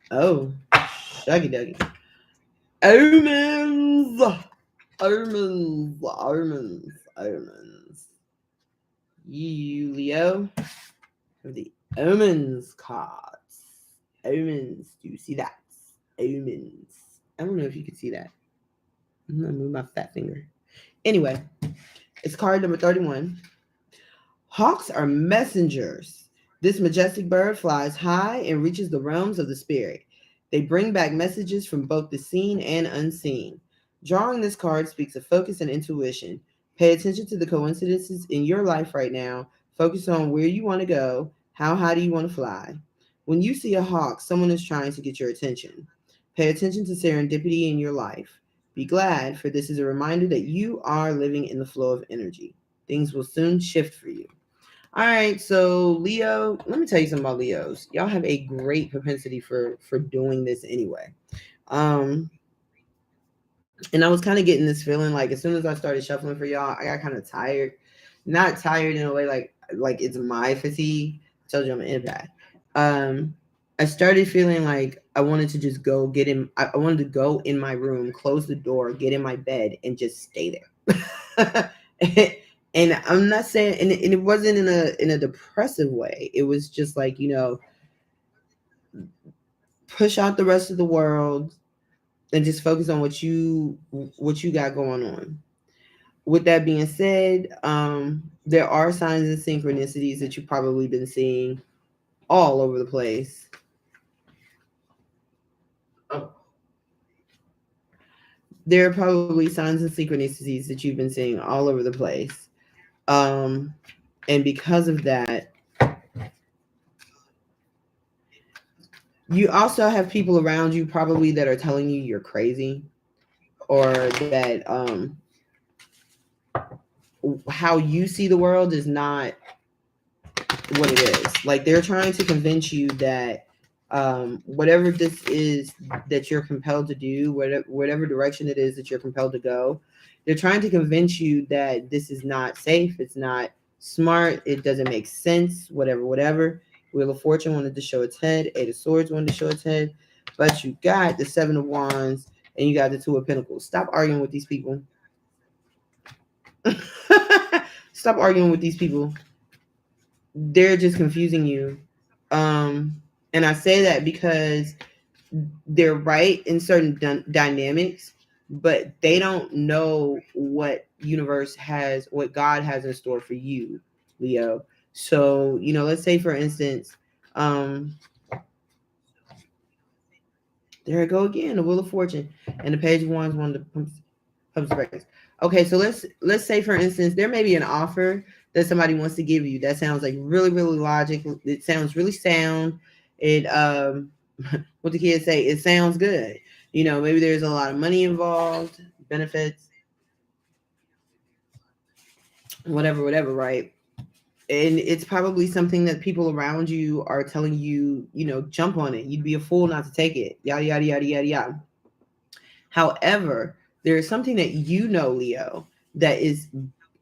Oh, shuggy duggy. Omens! Omens! Omens! Omens. You, Leo, have the omens cards. Omens. Do you see that? Omens. I don't know if you can see that. I'm going to move my fat finger. Anyway, it's card number 31. Hawks are messengers. This majestic bird flies high and reaches the realms of the spirit. They bring back messages from both the seen and unseen. Drawing this card speaks of focus and intuition. Pay attention to the coincidences in your life right now. Focus on where you want to go. How high do you want to fly? When you see a hawk, someone is trying to get your attention. Pay attention to serendipity in your life. Be glad, for this is a reminder that you are living in the flow of energy. Things will soon shift for you. All right, so Leo, let me tell you something about Leos. Y'all have a great propensity for doing this anyway. And I was kind of getting this feeling like as soon as I started shuffling for y'all, I got kind of tired. Not tired in a way like it's my fatigue. I told you I'm an empath. I started feeling like I wanted to just go get in. I wanted to go in my room, close the door, get in my bed, and just stay there. And I'm not saying, and it wasn't in a depressive way. It was just like, push out the rest of the world and just focus on what you got going on. With that being said, there are signs and synchronicities that you've probably been seeing all over the place. There are probably signs and synchronicities that you've been seeing all over the place. And because of that, you also have people around you probably that are telling you you're crazy, or that how you see the world is not what it is. Like they're trying to convince you that whatever this is that you're compelled to do, whatever direction it is that you're compelled to go, they're trying to convince you that this is not safe, it's not smart. It doesn't make sense. Whatever. Wheel of Fortune wanted to show its head. Eight of Swords wanted to show its head. But you got the Seven of Wands and you got the Two of Pentacles. Stop arguing with these people. Stop arguing with these people. They're just confusing you. And I say that because they're right in certain dynamics, but they don't know what universe has, what God has in store for you, Leo. So, let's say for instance, there I go again, the Wheel of Fortune and the Page of Wands, one of the pumps of. Okay, so let's say for instance, there may be an offer that somebody wants to give you that sounds like really, really logical. It sounds really sound. It what the kids say, it sounds good. Maybe there's a lot of money involved, benefits, whatever, right? And it's probably something that people around you are telling you, jump on it. You'd be a fool not to take it. Yada, yada, yada, yada, yada. However, there is something that Leo, that is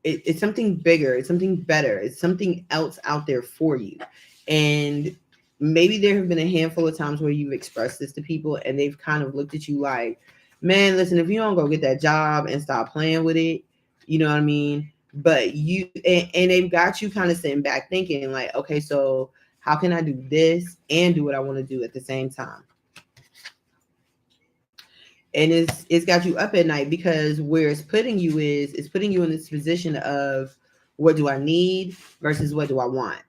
it's something bigger, it's something better, it's something else out there for you. And maybe there have been a handful of times where you've expressed this to people and they've kind of looked at you like, man, listen, if you don't go get that job and stop playing with it, you know what I mean? But and they've got you kind of sitting back thinking like, okay, so how can I do this and do what I want to do at the same time? And it's got you up at night because where it's putting you is it's putting you in this position of what do I need versus what do I want.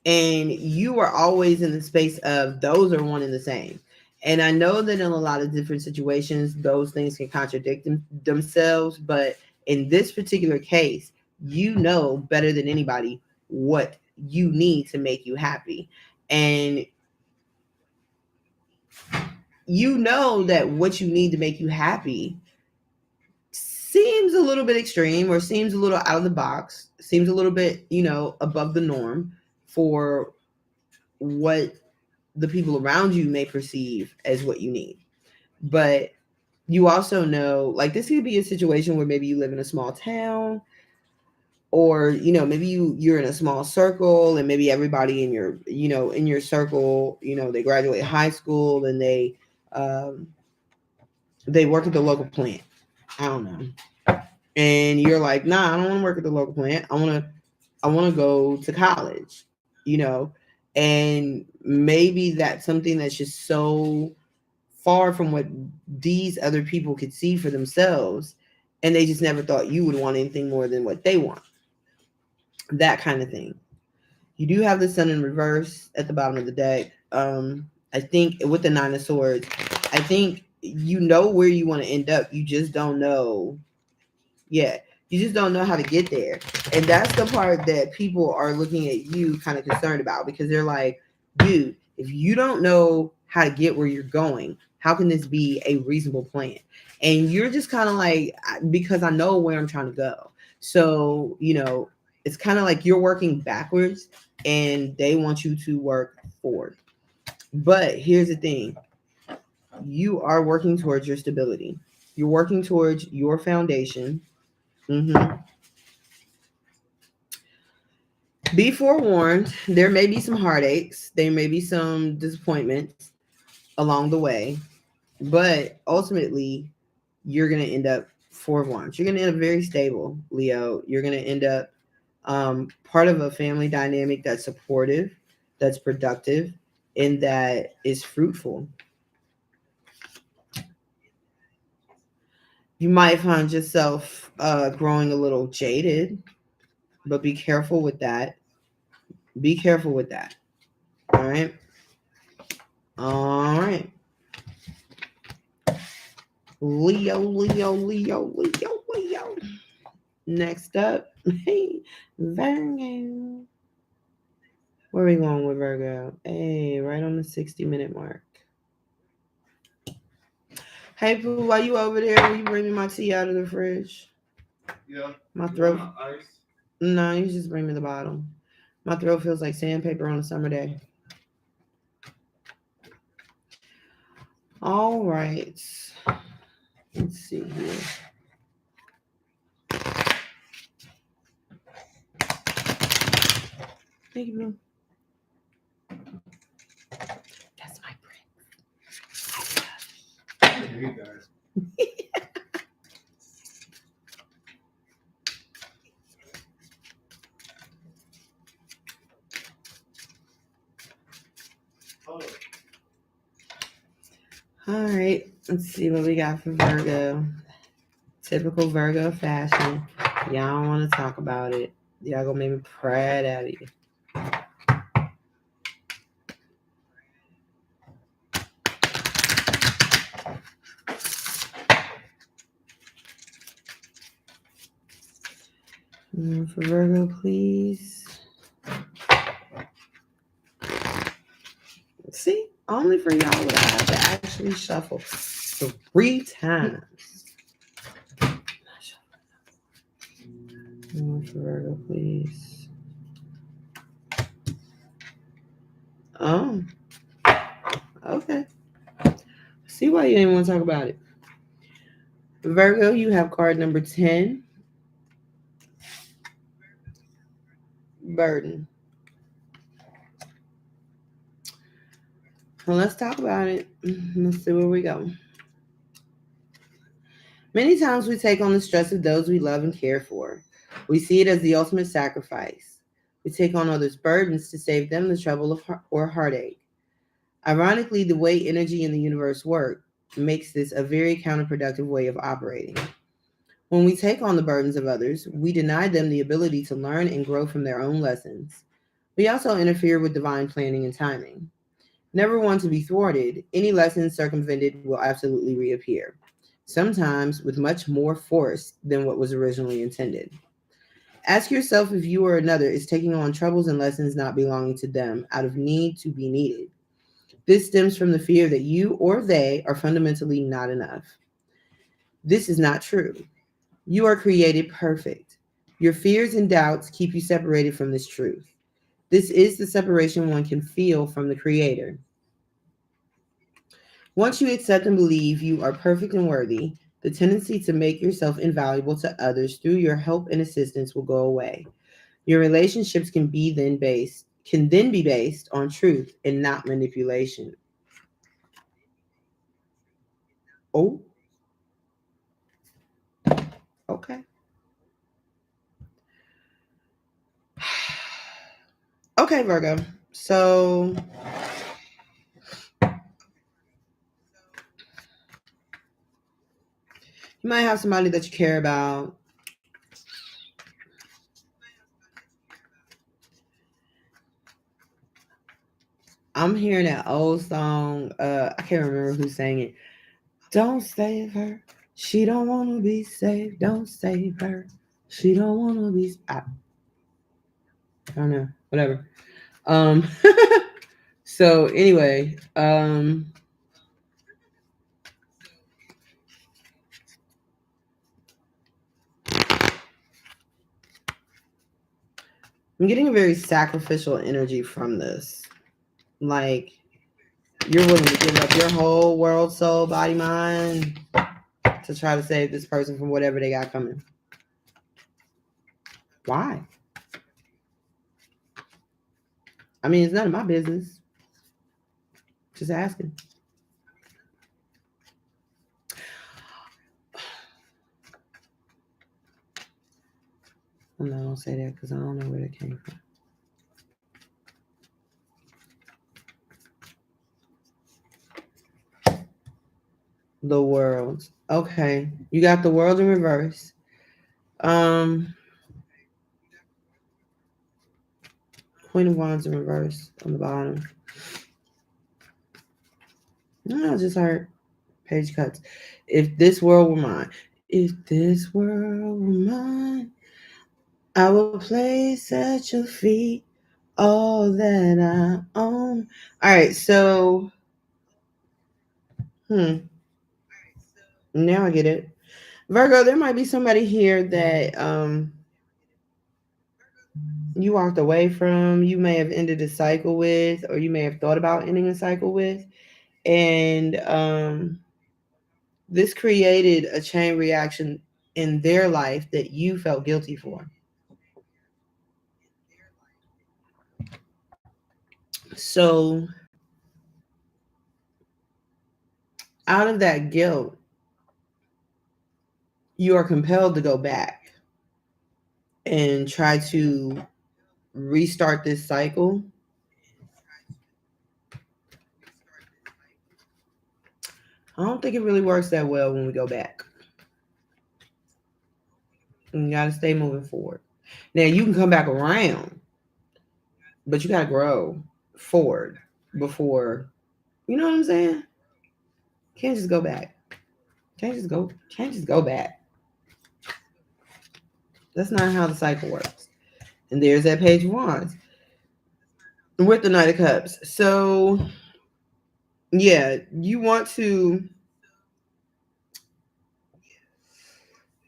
And you are always in the space of those are one and the same. And I know that in a lot of different situations, those things can contradict themselves. But in this particular case, better than anybody what you need to make you happy. And that what you need to make you happy seems a little bit extreme or seems a little out of the box, seems a little bit, above the norm for what the people around you may perceive as what you need. But you also know, like, this could be a situation where maybe you live in a small town, or maybe you're in a small circle and maybe everybody in your circle, they graduate high school and they work at the local plant. I don't know. And you're like, nah, I don't want to work at the local plant. I want to go to college, and maybe that's something that's just so far from what these other people could see for themselves. And they just never thought you would want anything more than what they want. That kind of thing. You do have the Sun in reverse at the bottom of the deck. I think with the Nine of Swords, I think where you want to end up. You just don't know. Yeah, you just don't know how to get there. And that's the part that people are looking at you kind of concerned about, because they're like, dude, if you don't know how to get where you're going, how can this be a reasonable plan? And you're just kind of like, because I know where I'm trying to go. So, it's kind of like you're working backwards and they want you to work forward. But here's the thing. You are working towards your stability. You're working towards your foundation. Be forewarned, there may be some heartaches, there may be some disappointments along the way, but ultimately, you're going to end up Four of Wands. You're going to end up very stable, Leo. You're going to end up part of a family dynamic that's supportive, that's productive, and that is fruitful. You might find yourself growing a little jaded, but be careful with that. Be careful with that. All right. All right. Leo. Next up, Virgo. Where are we going with Virgo? Hey, right on the 60-minute mark. Hey, Pooh, while you over there, will you bring me my tea out of the fridge? Yeah. My throat. Ice? No, you just bring me the bottle. My throat feels like sandpaper on a summer day. All right. Let's see here. Thank you, Blue. That's my Hey guys. Oh, All right, let's see what we got for Virgo. Typical Virgo fashion. Y'all don't want to talk about it. Y'all gonna make me proud out of you. For Virgo, please. See, only for y'all would I have to actually shuffle 3 times. For Virgo, please. Oh, okay. See why you didn't want to talk about it. Virgo, you have card number 10. Burden. Well, let's talk about it. Let's see where we go. Many times we take on the stress of those we love and care for. We see it as the ultimate sacrifice. We take on others' burdens to save them the trouble or heartache. Ironically, the way energy in the universe works makes this a very counterproductive way of operating. When we take on the burdens of others, we deny them the ability to learn and grow from their own lessons. We also interfere with divine planning and timing. Never one to be thwarted, any lessons circumvented will absolutely reappear, sometimes with much more force than what was originally intended. Ask yourself if you or another is taking on troubles and lessons not belonging to them out of need to be needed. This stems from the fear that you or they are fundamentally not enough. This is not true. You are created perfect. Your fears and doubts keep you separated from this truth. This is the separation one can feel from the Creator. Once you accept and believe you are perfect and worthy, the tendency to make yourself invaluable to others through your help and assistance will go away. Your relationships can then be based on truth and not manipulation. Oh, okay. Okay, Virgo. So you might have somebody that you care about. I'm hearing that old song. I can't remember who sang it. Don't save her. She don't want to be saved. Don't save her. She don't want to be. I don't know. Whatever. Um. So anyway, I'm getting a very sacrificial energy from this. Like you're willing to give up your whole world, soul, body, mind to try to save this person from whatever they got coming. Why? I mean, it's none of my business. Just asking. I'm not gonna say that because I don't know where that came from. The world. Okay. You got the world in reverse. Um Queen of Wands in reverse on the bottom. No, I just heard page cuts. If this world were mine. If this world were mine, I will place at your feet all that I own. All right, so now I get it. Virgo, there might be somebody here that you walked away from, you may have ended a cycle with, or you may have thought about ending a cycle with. And this created a chain reaction in their life that you felt guilty for. So out of that guilt, you are compelled to go back and try to restart this cycle. I don't think it really works that well when we go back. You got to stay moving forward. Now you can come back around, but you got to grow forward before, you know what I'm saying? Can't just go back. Can't just go back. That's not how the cycle works. And there's that page of wands with the Knight of Cups. So yeah, you want to,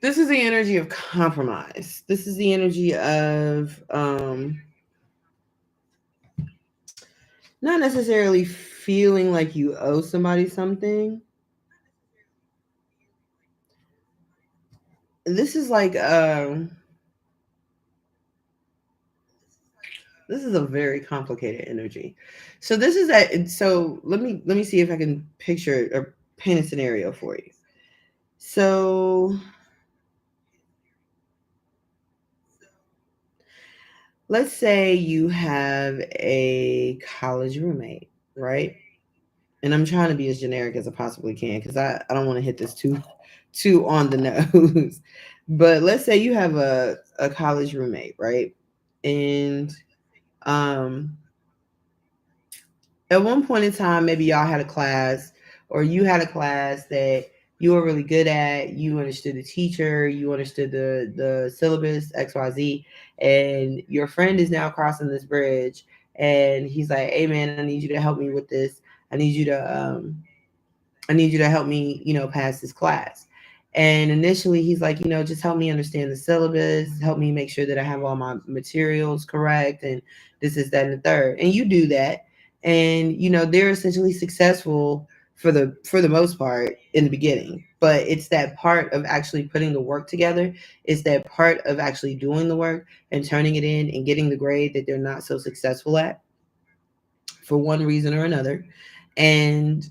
this is the energy of compromise. This is the energy of not necessarily feeling like you owe somebody something. This is like this is a very complicated energy. So this is that, so let me see if I can picture or paint a scenario for you. So let's say you have a college roommate, right? And I'm trying to be as generic as I possibly can because I don't want to hit this too on the nose. But let's say you have a college roommate, right? And um at one point in time, maybe y'all had a class or you had a class that you were really good at. You understood the teacher, you understood the syllabus, XYZ, and your friend is now crossing this bridge and he's like, hey man, I need you to help me with this. I need you to I need you to help me, pass this class. And initially he's like, just help me understand the syllabus, help me make sure that I have all my materials correct and this is that and the third. And you do that. And they're essentially successful for the most part in the beginning. But it's that part of actually putting the work together. It's that part of actually doing the work and turning it in and getting the grade that they're not so successful at for one reason or another. And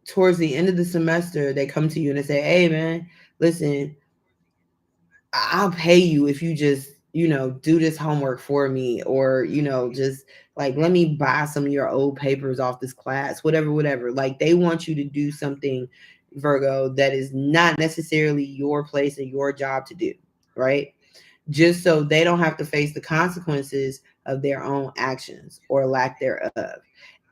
towards the end of the semester, they come to you and they say, hey, man, listen, I'll pay you if you just, do this homework for me or, just like, let me buy some of your old papers off this class, whatever, whatever. Like they want you to do something, Virgo, that is not necessarily your place or your job to do, right? Just so they don't have to face the consequences of their own actions or lack thereof.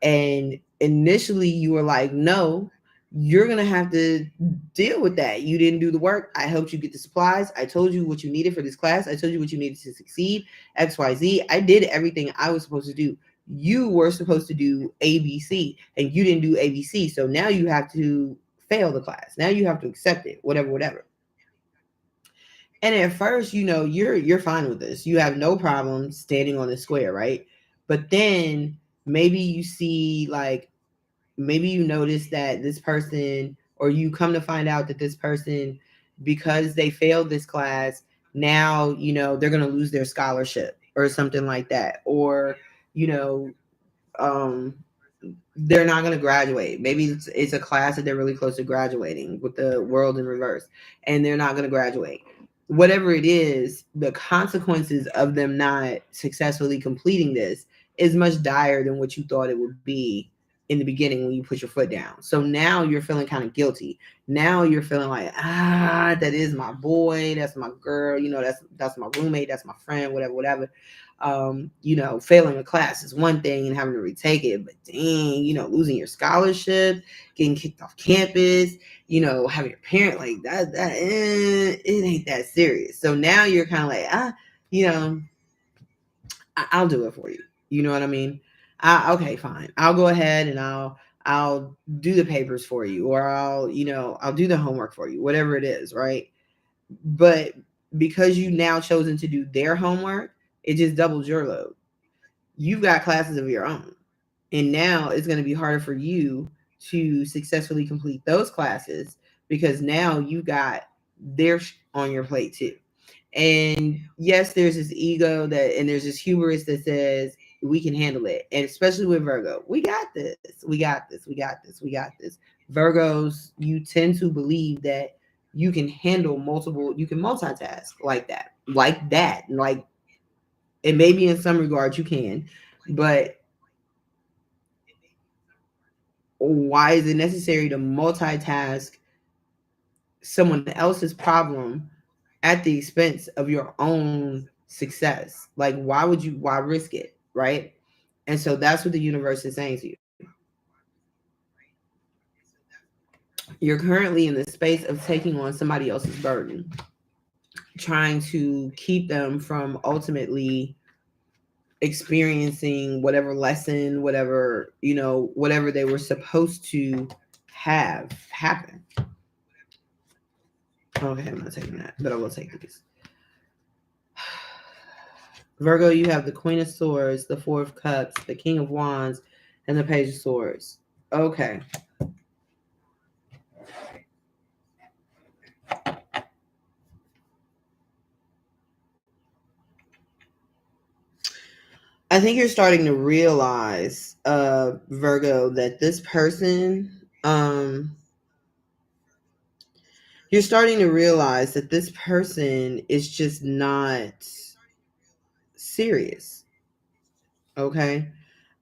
And initially you were like, no, you're going to have to deal with that. You didn't do the work. I helped you get the supplies. I told you what you needed for this class. I told you what you needed to succeed, XYZ. I did everything I was supposed to do. You were supposed to do ABC and you didn't do ABC. So now you have to fail the class. Now you have to accept it, whatever, whatever. And at first, you're fine with this. You have no problem standing on the square, right? But then maybe you see like maybe you notice that this person or you come to find out that this person, because they failed this class, now they're going to lose their scholarship or something like that. Or you know um they're not going to graduate. Maybe it's a class that they're really close to graduating with the world in reverse and they're not going to graduate. Whatever it is, the consequences of them not successfully completing this is much dire than what you thought it would be in the beginning when you put your foot down. So now you're feeling kind of guilty. Now you're feeling like, that is my boy, that's my girl, that's my roommate, that's my friend, whatever, whatever. Failing a class is one thing and having to retake it, but dang, losing your scholarship, getting kicked off campus, having your parent like it ain't that serious. So now you're kind of like, you know, I'll do it for you. You know what I mean? Okay, fine. I'll go ahead and I'll do the papers for you, or I'll do the homework for you, whatever it is, right? But because you now chosen to do their homework, it just doubles your load. You've got classes of your own. And now it's going to be harder for you to successfully complete those classes because now you got their on your plate too. And yes, there's this ego that, and there's this hubris that says, We can handle it. And especially with Virgo, we got this. We got this. We got this. We got this. Virgos, you tend to believe that you can handle multiple, you can multitask like that. Like that. Like it maybe in some regards you can, but why is it necessary to multitask someone else's problem at the expense of your own success? Like why risk it, right? And so that's what the universe is saying to you. You're currently in the space of taking on somebody else's burden, trying to keep them from ultimately experiencing whatever lesson, whatever, whatever they were supposed to have happen. Okay, I'm not taking that, but I will take these. Virgo, you have the Queen of Swords, the Four of Cups, the King of Wands, and the Page of Swords. Okay. I think you're starting to realize, Virgo, that this person, you're starting to realize that this person is just not serious. Okay.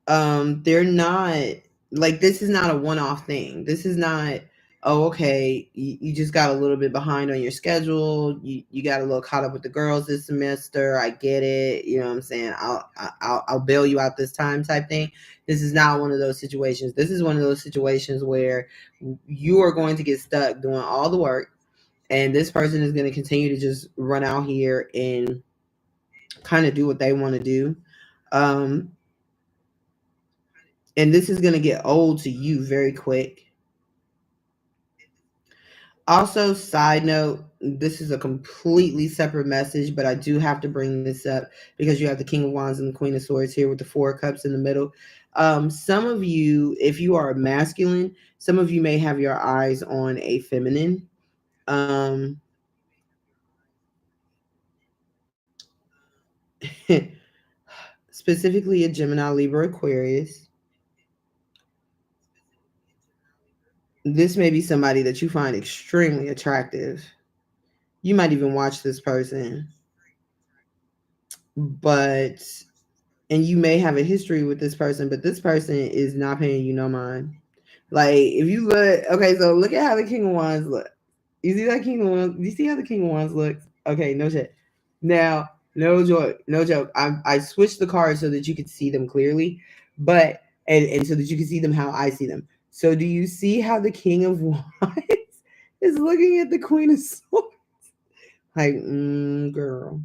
They're not, like, this is not a one-off thing. This is not, oh, okay, you just got a little bit behind on your schedule, you got a little caught up with the girls this semester, I get it, you know what I'm saying, I'll bail you out this time type thing. This is not one of those situations. This is one of those situations where you are going to get stuck doing all the work, and this person is going to continue to just run out here and kind of do what they want to do. um and this is going to get old to you very quick. Also, side note, this is a completely separate message, but I do have to bring this up because you have the King of Wands and the Queen of Swords here with the Four of Cups in the middle. Some of you, if you are masculine, some of you may have your eyes on a feminine. Um, Specifically a Gemini, Libra, Aquarius. This may be somebody that you find extremely attractive. You might even watch this person, but and you may have a history with this person, but this person is not paying you no mind. Like if you look, okay, so look at how the King of Wands look. You see that King of Wands? You see how the King of Wands looks? Okay, no shit. Now, no joke, no joke. I switched the cards so that you could see them clearly, but and so that you can see them how I see them. So do you see how the King of Wands is looking at the Queen of Swords? Like, girl,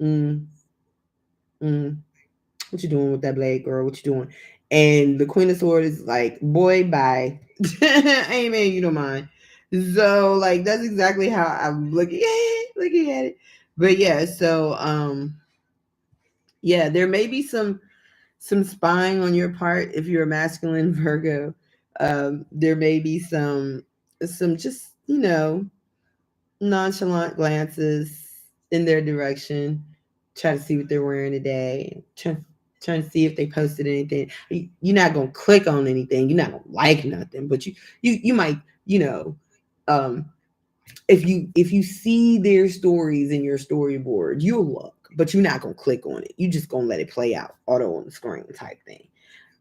mm, mm. What you doing with that blade, girl? What you doing? And the Queen of Swords is like, boy, bye. Amen. You don't mind. So like that's exactly how I'm looking at it. But yeah, so yeah, there may be some spying on your part if you're a masculine Virgo. There may be some just, nonchalant glances in their direction, try to see what they're wearing today, trying to see if they posted anything. You're not gonna click on anything, you're not gonna like nothing, but you might, um, if you see their stories in your storyboard, you'll look, but you're not gonna click on it. You just gonna let it play out auto on the screen type thing.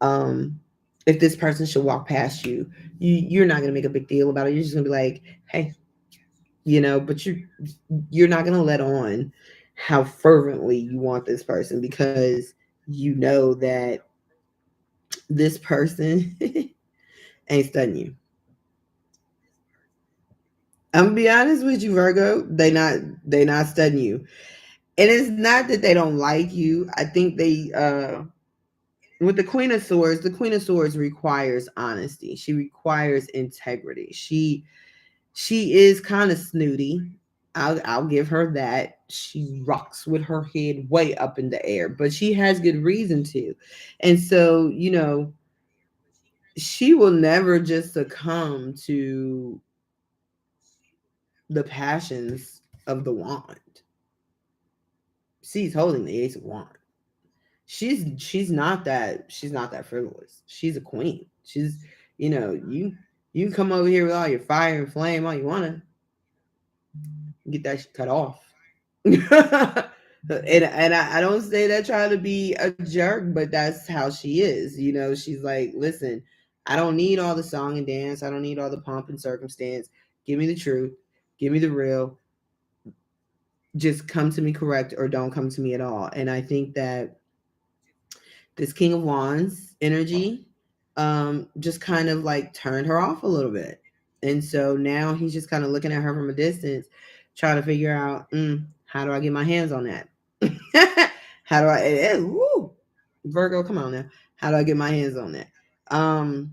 Um, if this person should walk past you, you're not gonna make a big deal about it. You're just gonna be like, hey, but you're not going to let on how fervently you want this person, because you know that this person ain't studying you. I'm gonna be honest with you, Virgo. They not studying you, and it's not that they don't like you. I think they with the Queen of Swords. The Queen of Swords requires honesty. She requires integrity. She is kind of snooty. I'll give her that. She rocks with her head way up in the air, but she has good reason to. And so, she will never just succumb to the passions of the wand. She's holding the Ace of Wands. she's not that frivolous. She's a queen. She's, you can come over here with all your fire and flame all you wanna get that shit cut off. And I don't say that trying to be a jerk, but that's how she is. She's like, listen, I don't need all the song and dance. I don't need all the pomp and circumstance. Give me the truth. Give me the real. Just come to me correct or don't come to me at all. And I think that this King of Wands energy just kind of like turned her off a little bit. And so now he's just kind of looking at her from a distance, trying to figure out, how do I get my hands on that? How do woo, Virgo, come on now. How do I get my hands on that? Um,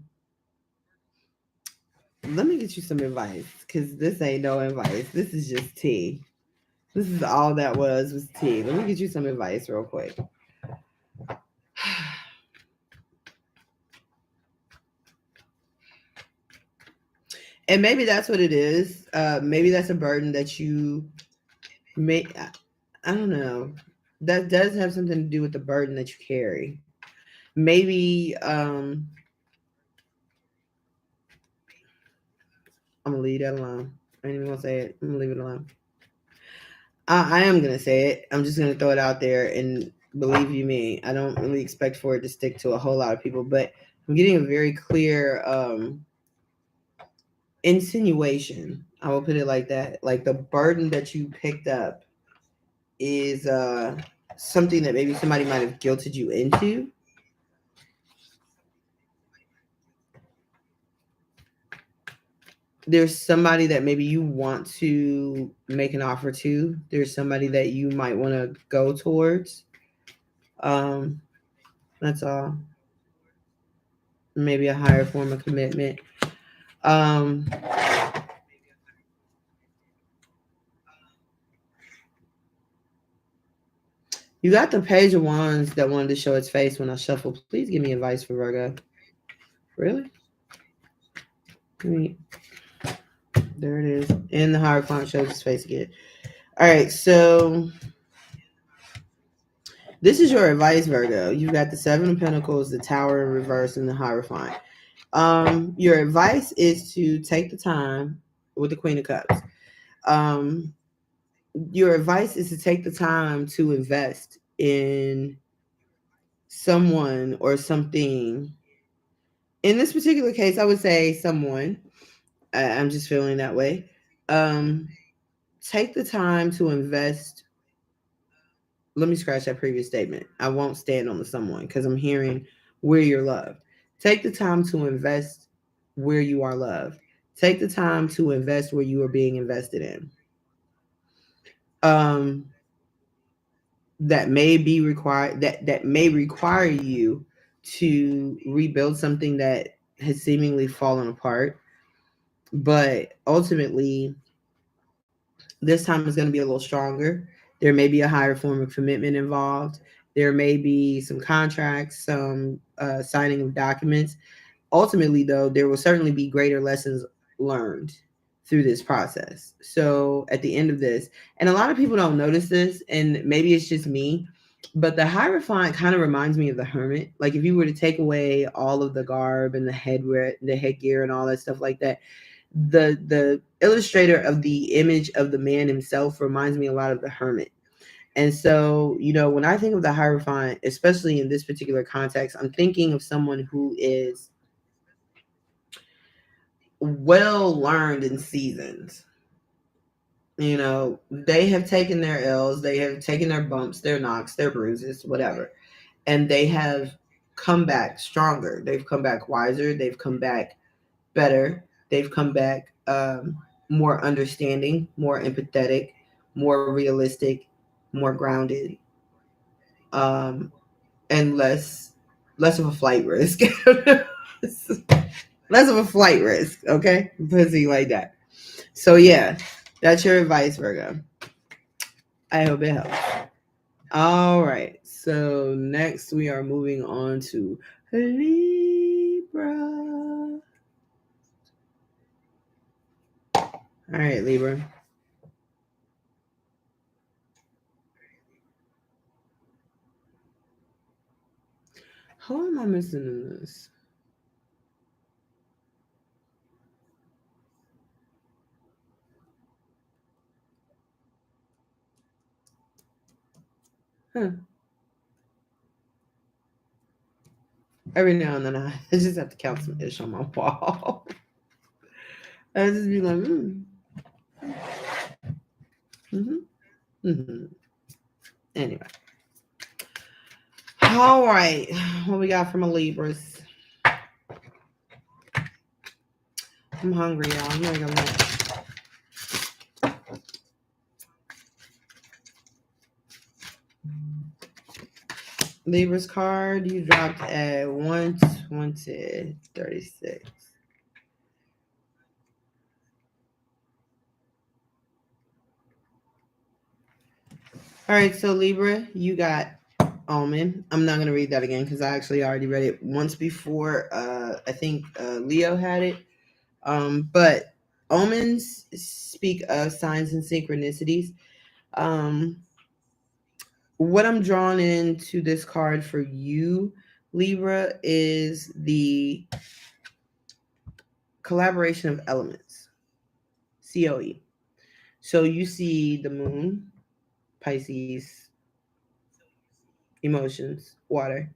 Let me get you some advice because this ain't no advice. This is just tea. This is all that was tea. Let me get you some advice real quick. And maybe that's what it is. Maybe that's a burden that you may. I don't know. That does have something to do with the burden that you carry. Maybe I'm gonna leave that alone. I ain't even gonna say it. I'm gonna leave it alone. I am gonna say it. I'm just gonna throw it out there, and believe you me, I don't really expect for it to stick to a whole lot of people, but I'm getting a very clear insinuation. I will put it like that. Like the burden that you picked up is something that maybe somebody might have guilted you into. There's somebody that maybe you want to make an offer to. There's somebody that you might want to go towards. Um, that's all. Maybe a higher form of commitment. Um, you got the Page of Wands that wanted to show its face when I shuffle. Please give me advice for Virgo. Really? There it is. And the Hierophant shows its face again. All right, so this is your advice, Virgo. You've got the Seven of Pentacles, the Tower in reverse, and the Hierophant. Your advice is to take the time with the Queen of Cups. Um, your advice is to take the time to invest in someone or something. In this particular case, I would say someone. I'm just feeling that way. Um, Take the time to invest. Let me scratch that previous statement. I won't stand on the someone because I'm hearing where you're loved. Take the time to invest where you are loved. Take the time to invest where you are being invested in. Um, that may be required that may require you to rebuild something that has seemingly fallen apart. But ultimately, this time is going to be a little stronger. There may be a higher form of commitment involved. There may be some contracts, some signing of documents. Ultimately, though, there will certainly be greater lessons learned through this process. So at the end of this, and a lot of people don't notice this, and maybe it's just me, but the Hierophant kind of reminds me of the Hermit. Like if you were to take away all of the garb and the headgear and all that stuff like that, the illustrator of the image of the man himself reminds me a lot of the Hermit. And so, when I think of the Hierophant, especially in this particular context, I'm thinking of someone who is well learned and seasoned. They have taken their L's, they have taken their bumps, their knocks, their bruises, whatever. And they have come back stronger. They've come back wiser. They've come back better. They've come back more understanding, more empathetic, more realistic, more grounded, and less of a flight risk. Less of a flight risk, okay? Put it like that. So yeah, that's your advice, Virgo. I hope it helps. All right. So next we are moving on to Libra. All right, Libra. How am I missing in this? Huh. Every now and then I just have to count some ish on my wall. I just be like, mm-hmm, mm-hmm. Anyway. All right. What we got from a Libras? I'm hungry, y'all. I'm not gonna lie. Libras card, you dropped at 120.36. All right, so Libra, you got Omen. I'm not gonna read that again because I actually already read it once before. I think Leo had it. But omens speak of signs and synchronicities. Um, what I'm drawn into this card for you, Libra, is the collaboration of elements, COE. So you see the moon, Pisces, emotions, water.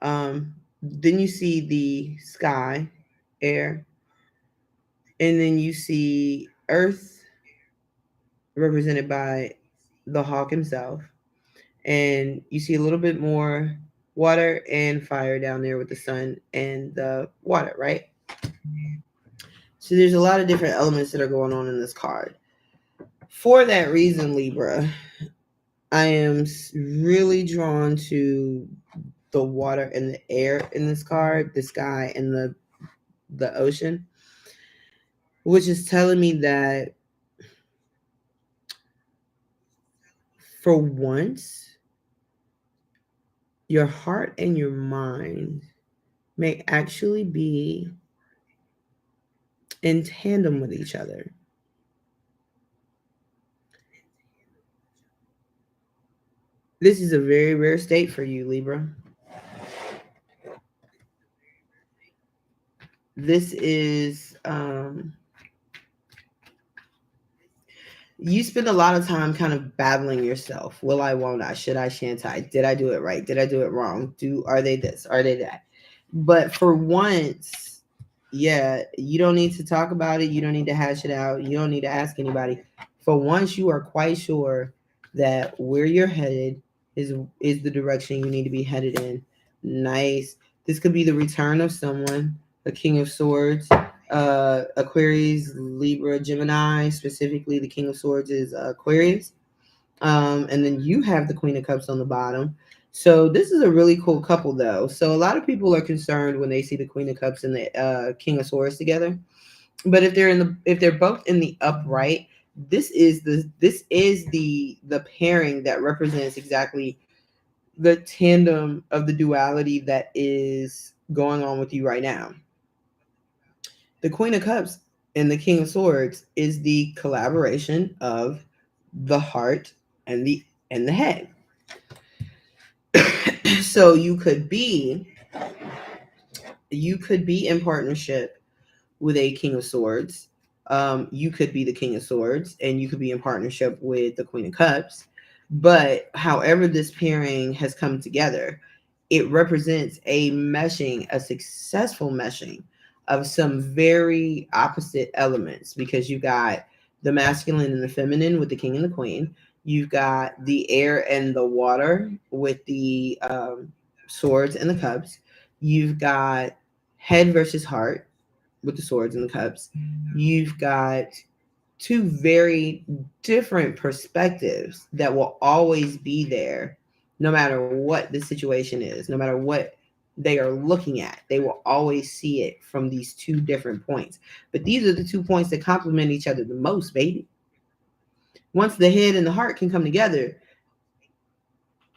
Then you see the sky, air, and then you see earth represented by the hawk himself. And you see a little bit more water and fire down there with the sun and the water, right? So there's a lot of different elements that are going on in this card. For that reason, Libra, I am really drawn to the water and the air in this card, the sky and the ocean, which is telling me that for once, your heart and your mind may actually be in tandem with each other. This is a very rare state for you, Libra. This is you spend a lot of time kind of battling yourself. Will I, won't I? Should I, shan't I? Did I do it right? Did I do it wrong? Are they this? Are they that? But for once, yeah, you don't need to talk about it. You don't need to hash it out. You don't need to ask anybody. For once, you are quite sure that where you're headed is the direction you need to be headed in. Nice. This could be the return of someone, a King of Swords, Aquarius, Libra, Gemini. Specifically, the King of Swords is Aquarius. And then you have the Queen of Cups on the bottom. So this is a really cool couple, though. So a lot of people are concerned when they see the Queen of Cups and the King of Swords together. But if they're both in the upright, this is the pairing that represents exactly the tandem of the duality that is going on with you right now. The Queen of Cups and the King of Swords is the collaboration of the heart and the head. So you could be in partnership with a King of Swords. You could be the King of Swords, and you could be in partnership with the Queen of Cups. But however this pairing has come together, it represents a successful meshing of some very opposite elements because you got the masculine and the feminine with the king and the queen. You've got the air and the water with the swords and the cups. You've got head versus heart with the swords and the cups. You've got two very different perspectives that will always be there no matter what the situation is, no matter what they are looking at. They will always see it from these two different points. But these are the 2 points that complement each other the most, baby. Once the head and the heart can come together,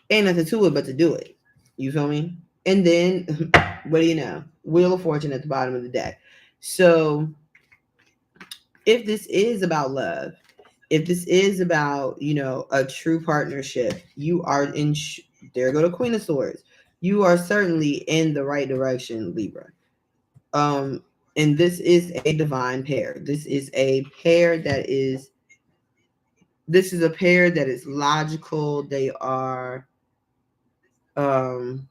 ain't nothing to it but to do it. You feel me? And then, what do you know? Wheel of Fortune at the bottom of the deck. So, if this is about love, if this is about, a true partnership, you are there go to Queen of Swords. you are certainly in the right direction, Libra. Um, and this is a divine pair. This is a pair that is logical. They are um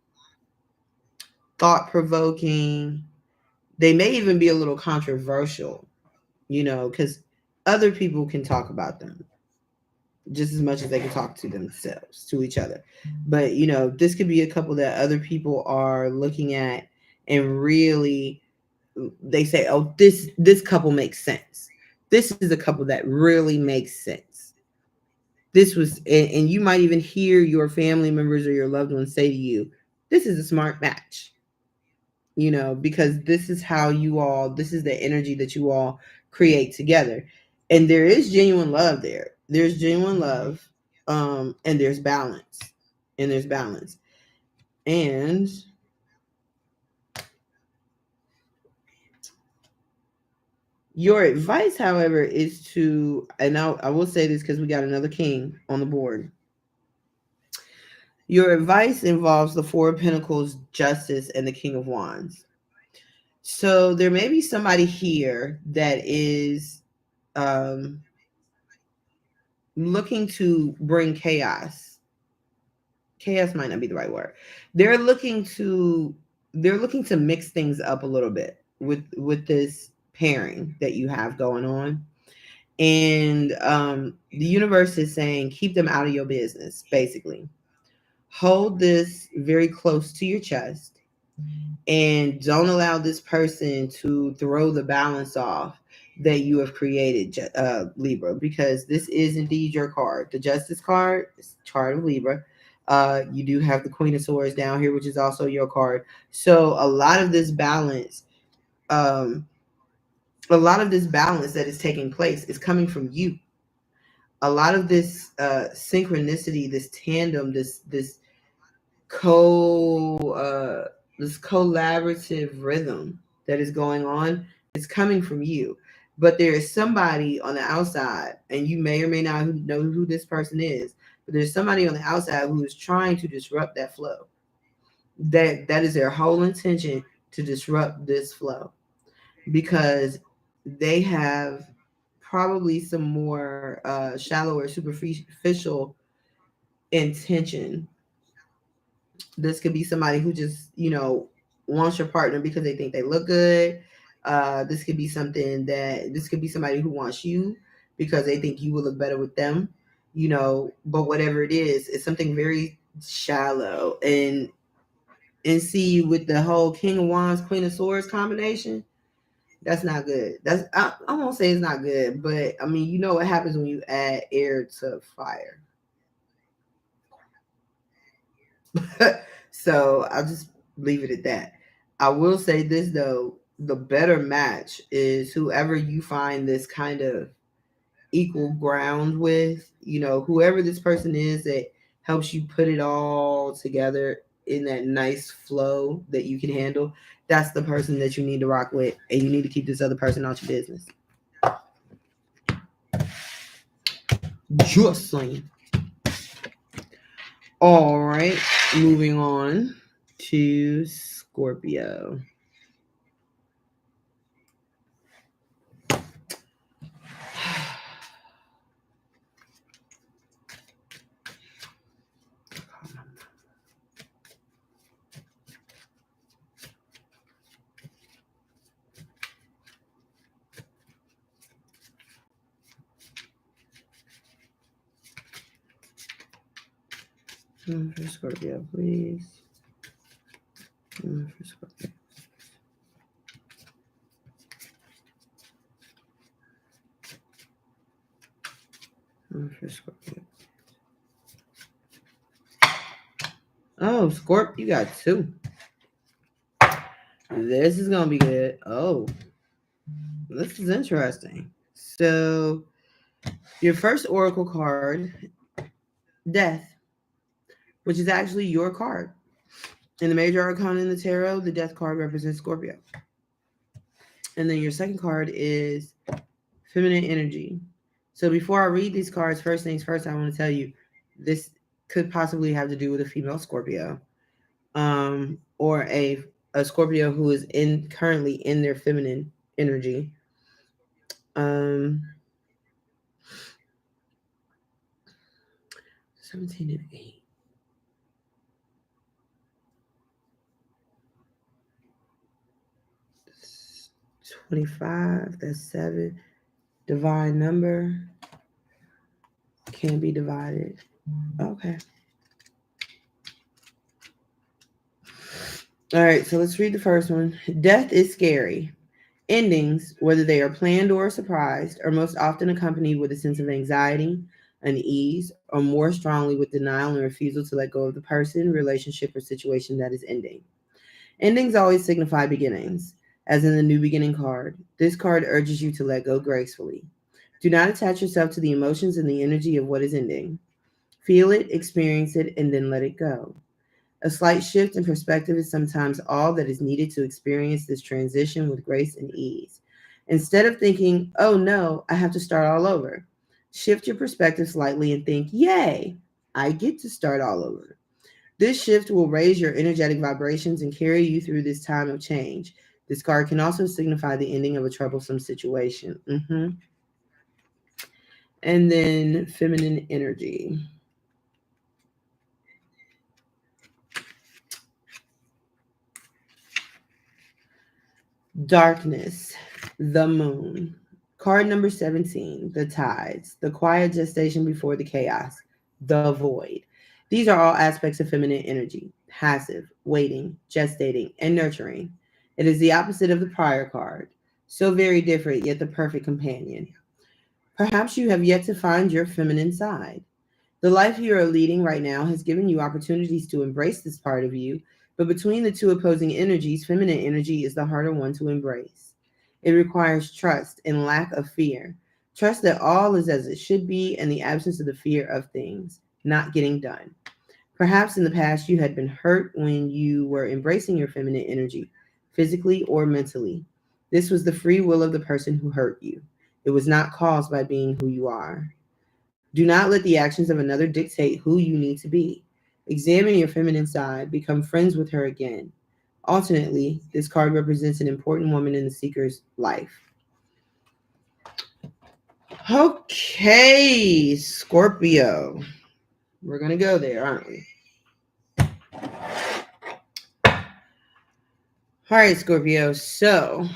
thought provoking. They may even be a little controversial, because other people can talk about them just as much as they can talk to themselves, to each other. But, this could be a couple that other people are looking at and really they say, oh, this couple makes sense. This is a couple that really makes sense. This was, and you might even hear your family members or your loved ones say to you, this is a smart match, because this is the energy that you all create together. And there is genuine love there. There's genuine love, and there's balance. And there's balance. And your advice, however, is to, and I will say this because we got another king on the board. Your advice involves the Four of Pentacles, Justice, and the King of Wands. So there may be somebody here that is looking to bring chaos. Chaos might not be the right word. They're looking to mix things up a little bit with this pairing that you have going on. And the universe is saying keep them out of your business, basically. Hold this very close to your chest and don't allow this person to throw the balance off that you have created, Libra, because this is indeed your card. The Justice card is chart of Libra. You do have the Queen of Swords down here, which is also your card. So a lot of this balance, that is taking place is coming from you. A lot of this synchronicity, this tandem, co this collaborative rhythm that is going on is coming from you. But there is somebody on the outside, and you may or may not know who this person is, but there's somebody on the outside who is trying to disrupt that flow. That is their whole intention, to disrupt this flow, because they have probably some more shallow or superficial intention. This could be somebody who just, wants your partner because they think they look good. This could be somebody who wants you because they think you will look better with them, but whatever it is, it's something very shallow. And see, with the whole King of Wands, Queen of Swords combination, that's not good. I won't say it's not good, but I mean, you know what happens when you add air to fire. So I'll just leave it at that. I will say this though, the better match is whoever you find this kind of equal ground with, whoever this person is that helps you put it all together in that nice flow that you can handle. That's the person that you need to rock with, and you need to keep this other person out your business. Just saying. All right, moving on to Scorpio. For Scorpio, please. For Scorpio. For Scorpio. Oh, Scorp, you got two. This is gonna be good. Oh, this is interesting. So, your first oracle card, Death, which is actually your card. In the major arcana in the tarot, the Death card represents Scorpio. And then your second card is Feminine Energy. So before I read these cards, first things first, I want to tell you this could possibly have to do with a female Scorpio. or a Scorpio who is in currently in their feminine energy. Um, 17 and 8. 25, that's 7. Divine number can be divided. Okay. All right, so let's read the first one. Death is scary. Endings, whether they are planned or surprised, are most often accompanied with a sense of anxiety, unease, or more strongly with denial and refusal to let go of the person, relationship, or situation that is ending. Endings always signify beginnings, as in the New Beginning card. This card urges you to let go gracefully. Do not attach yourself to the emotions and the energy of what is ending. Feel it, experience it, and then let it go. A slight shift in perspective is sometimes all that is needed to experience this transition with grace and ease. Instead of thinking, oh no, I have to start all over, shift your perspective slightly and think, yay, I get to start all over. This shift will raise your energetic vibrations and carry you through this time of change. This card can also signify the ending of a troublesome situation. And then feminine energy. Darkness, the moon. Card number 17, the tides, the quiet gestation before the chaos, the void. These are all aspects of feminine energy: passive, waiting, gestating, and nurturing. It is the opposite of the prior card. So very different, yet the perfect companion. Perhaps you have yet to find your feminine side. The life you are leading right now has given you opportunities to embrace this part of you, but between the two opposing energies, feminine energy is the harder one to embrace. It requires trust and lack of fear. Trust that all is as it should be and the absence of the fear of things not getting done. Perhaps in the past you had been hurt when you were embracing your feminine energy, physically or mentally. This was the free will of the person who hurt you. It was not caused by being who you are. Do not let the actions of another dictate who you need to be. Examine your feminine side, become friends with her again. Alternately, this card represents an important woman in the seeker's life. Okay, Scorpio. We're going to go there, aren't we? All right, Scorpio. So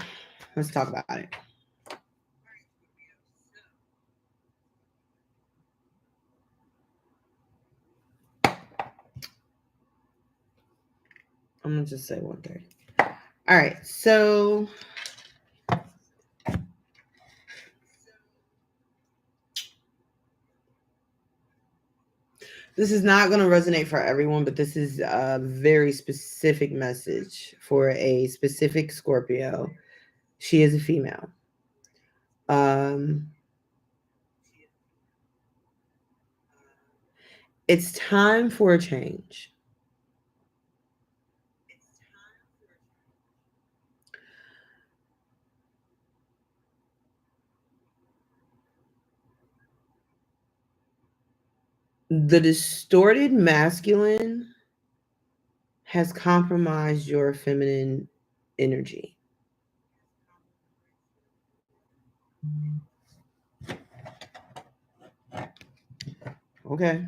let's talk about it. I'm going to just say 1:30. All right, so this is not going to resonate for everyone, but this is a very specific message for a specific Scorpio. She is a female. Um, it's time for a change. The distorted masculine has compromised your feminine energy. Okay.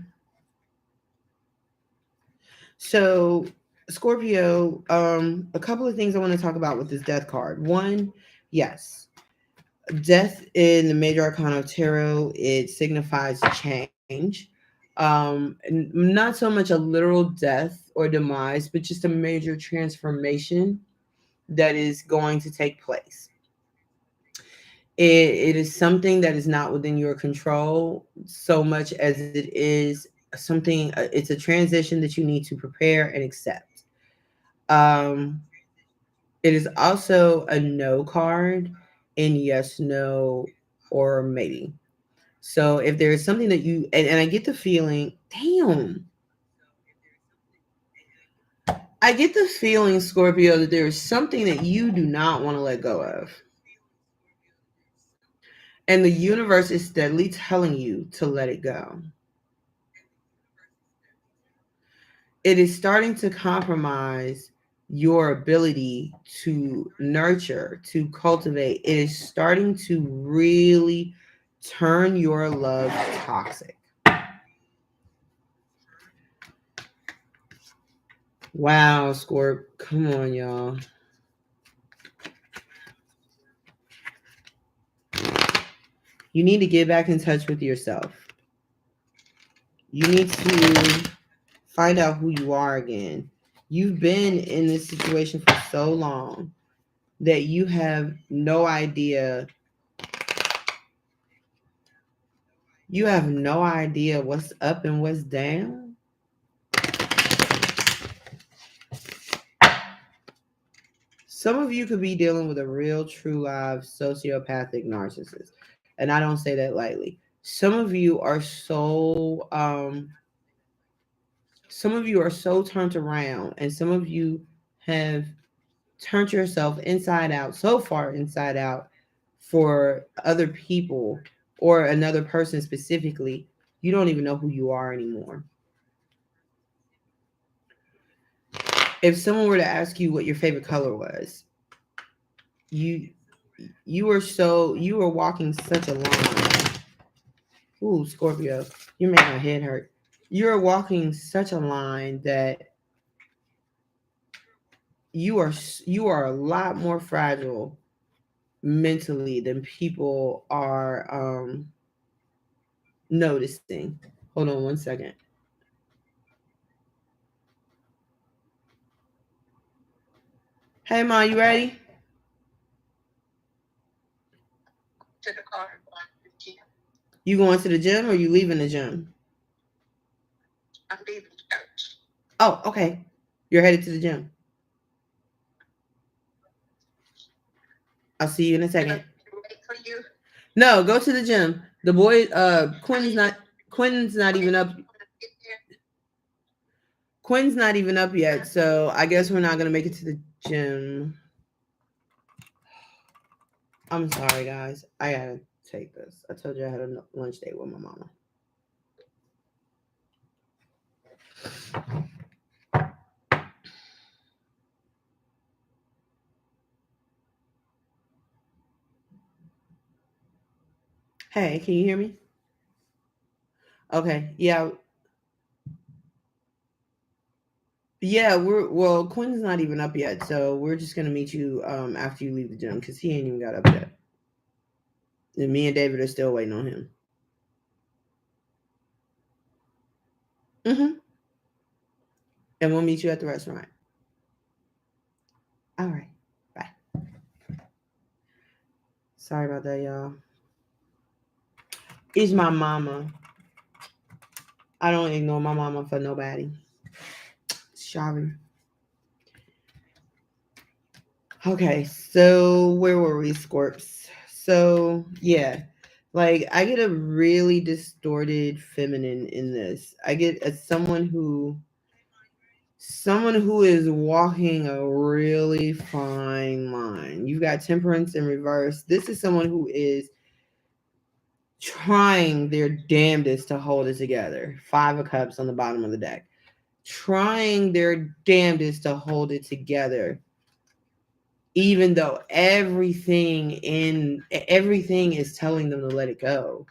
So, Scorpio, a couple of things I want to talk about with this death card. One, yes, death in the major arcana of tarot, it signifies change. Not so much a literal death or demise, but just a major transformation that is going to take place. It is something that is not within your control so much as it is something, it's a transition that you need to prepare and accept. Um, it is also a no card in yes, no, or maybe. So if there is something that you, and I get the feeling, damn, I get the feeling, Scorpio, that there is something that you do not want to let go of. And the universe is steadily telling you to let it go. it is starting to compromise your ability to nurture, to cultivate. It is starting to really turn your love toxic. Wow, Scorp. Come on, y'all. You need to get back in touch with yourself. You need to find out who you are again. You've been in this situation for so long that you have no idea. You have no idea what's up and what's down. Some of you could be dealing with a real, true, live sociopathic narcissist. And I don't say that lightly. Some of you are so turned around, and some of you have turned yourself inside out, so far inside out, for other people or another person specifically, you don't even know who you are anymore. If someone were to ask you what your favorite color was, you you were walking such a line. Ooh, Scorpio, you make my head hurt. You're walking such a line that you are a lot more fragile mentally than people are noticing. Hold on 1 second. Hey, Ma, you ready? To the car. You going to the gym or you leaving the gym? I'm leaving church. Oh, okay. You're headed to the gym. I'll see you in a Can I second. wait for you? No, go to the gym. The boy, Quinn's not even up. Get there. Quinn's not even up yet, so I guess we're not gonna make it to the gym. I'm sorry, guys. I gotta take this. I told you I had a lunch date with my mama. Hey, can you hear me? Okay. Yeah. Yeah, Quinn's not even up yet, so we're just gonna meet you after you leave the gym because he ain't even got up yet. And me and David are still waiting on him. Mm-hmm. And we'll meet you at the restaurant. All right. Bye. Sorry about that, y'all. It's my mama. I don't ignore my mama for nobody. Sorry. Okay, so where were we, Scorps? So yeah, like I get a really distorted feminine in this. I get someone who is walking a really fine line. You've got temperance in reverse. This is someone who is trying their damnedest to hold it together. 5 of Cups on the bottom of the deck. Trying their damnedest to hold it together, even though everything is telling them to let it go.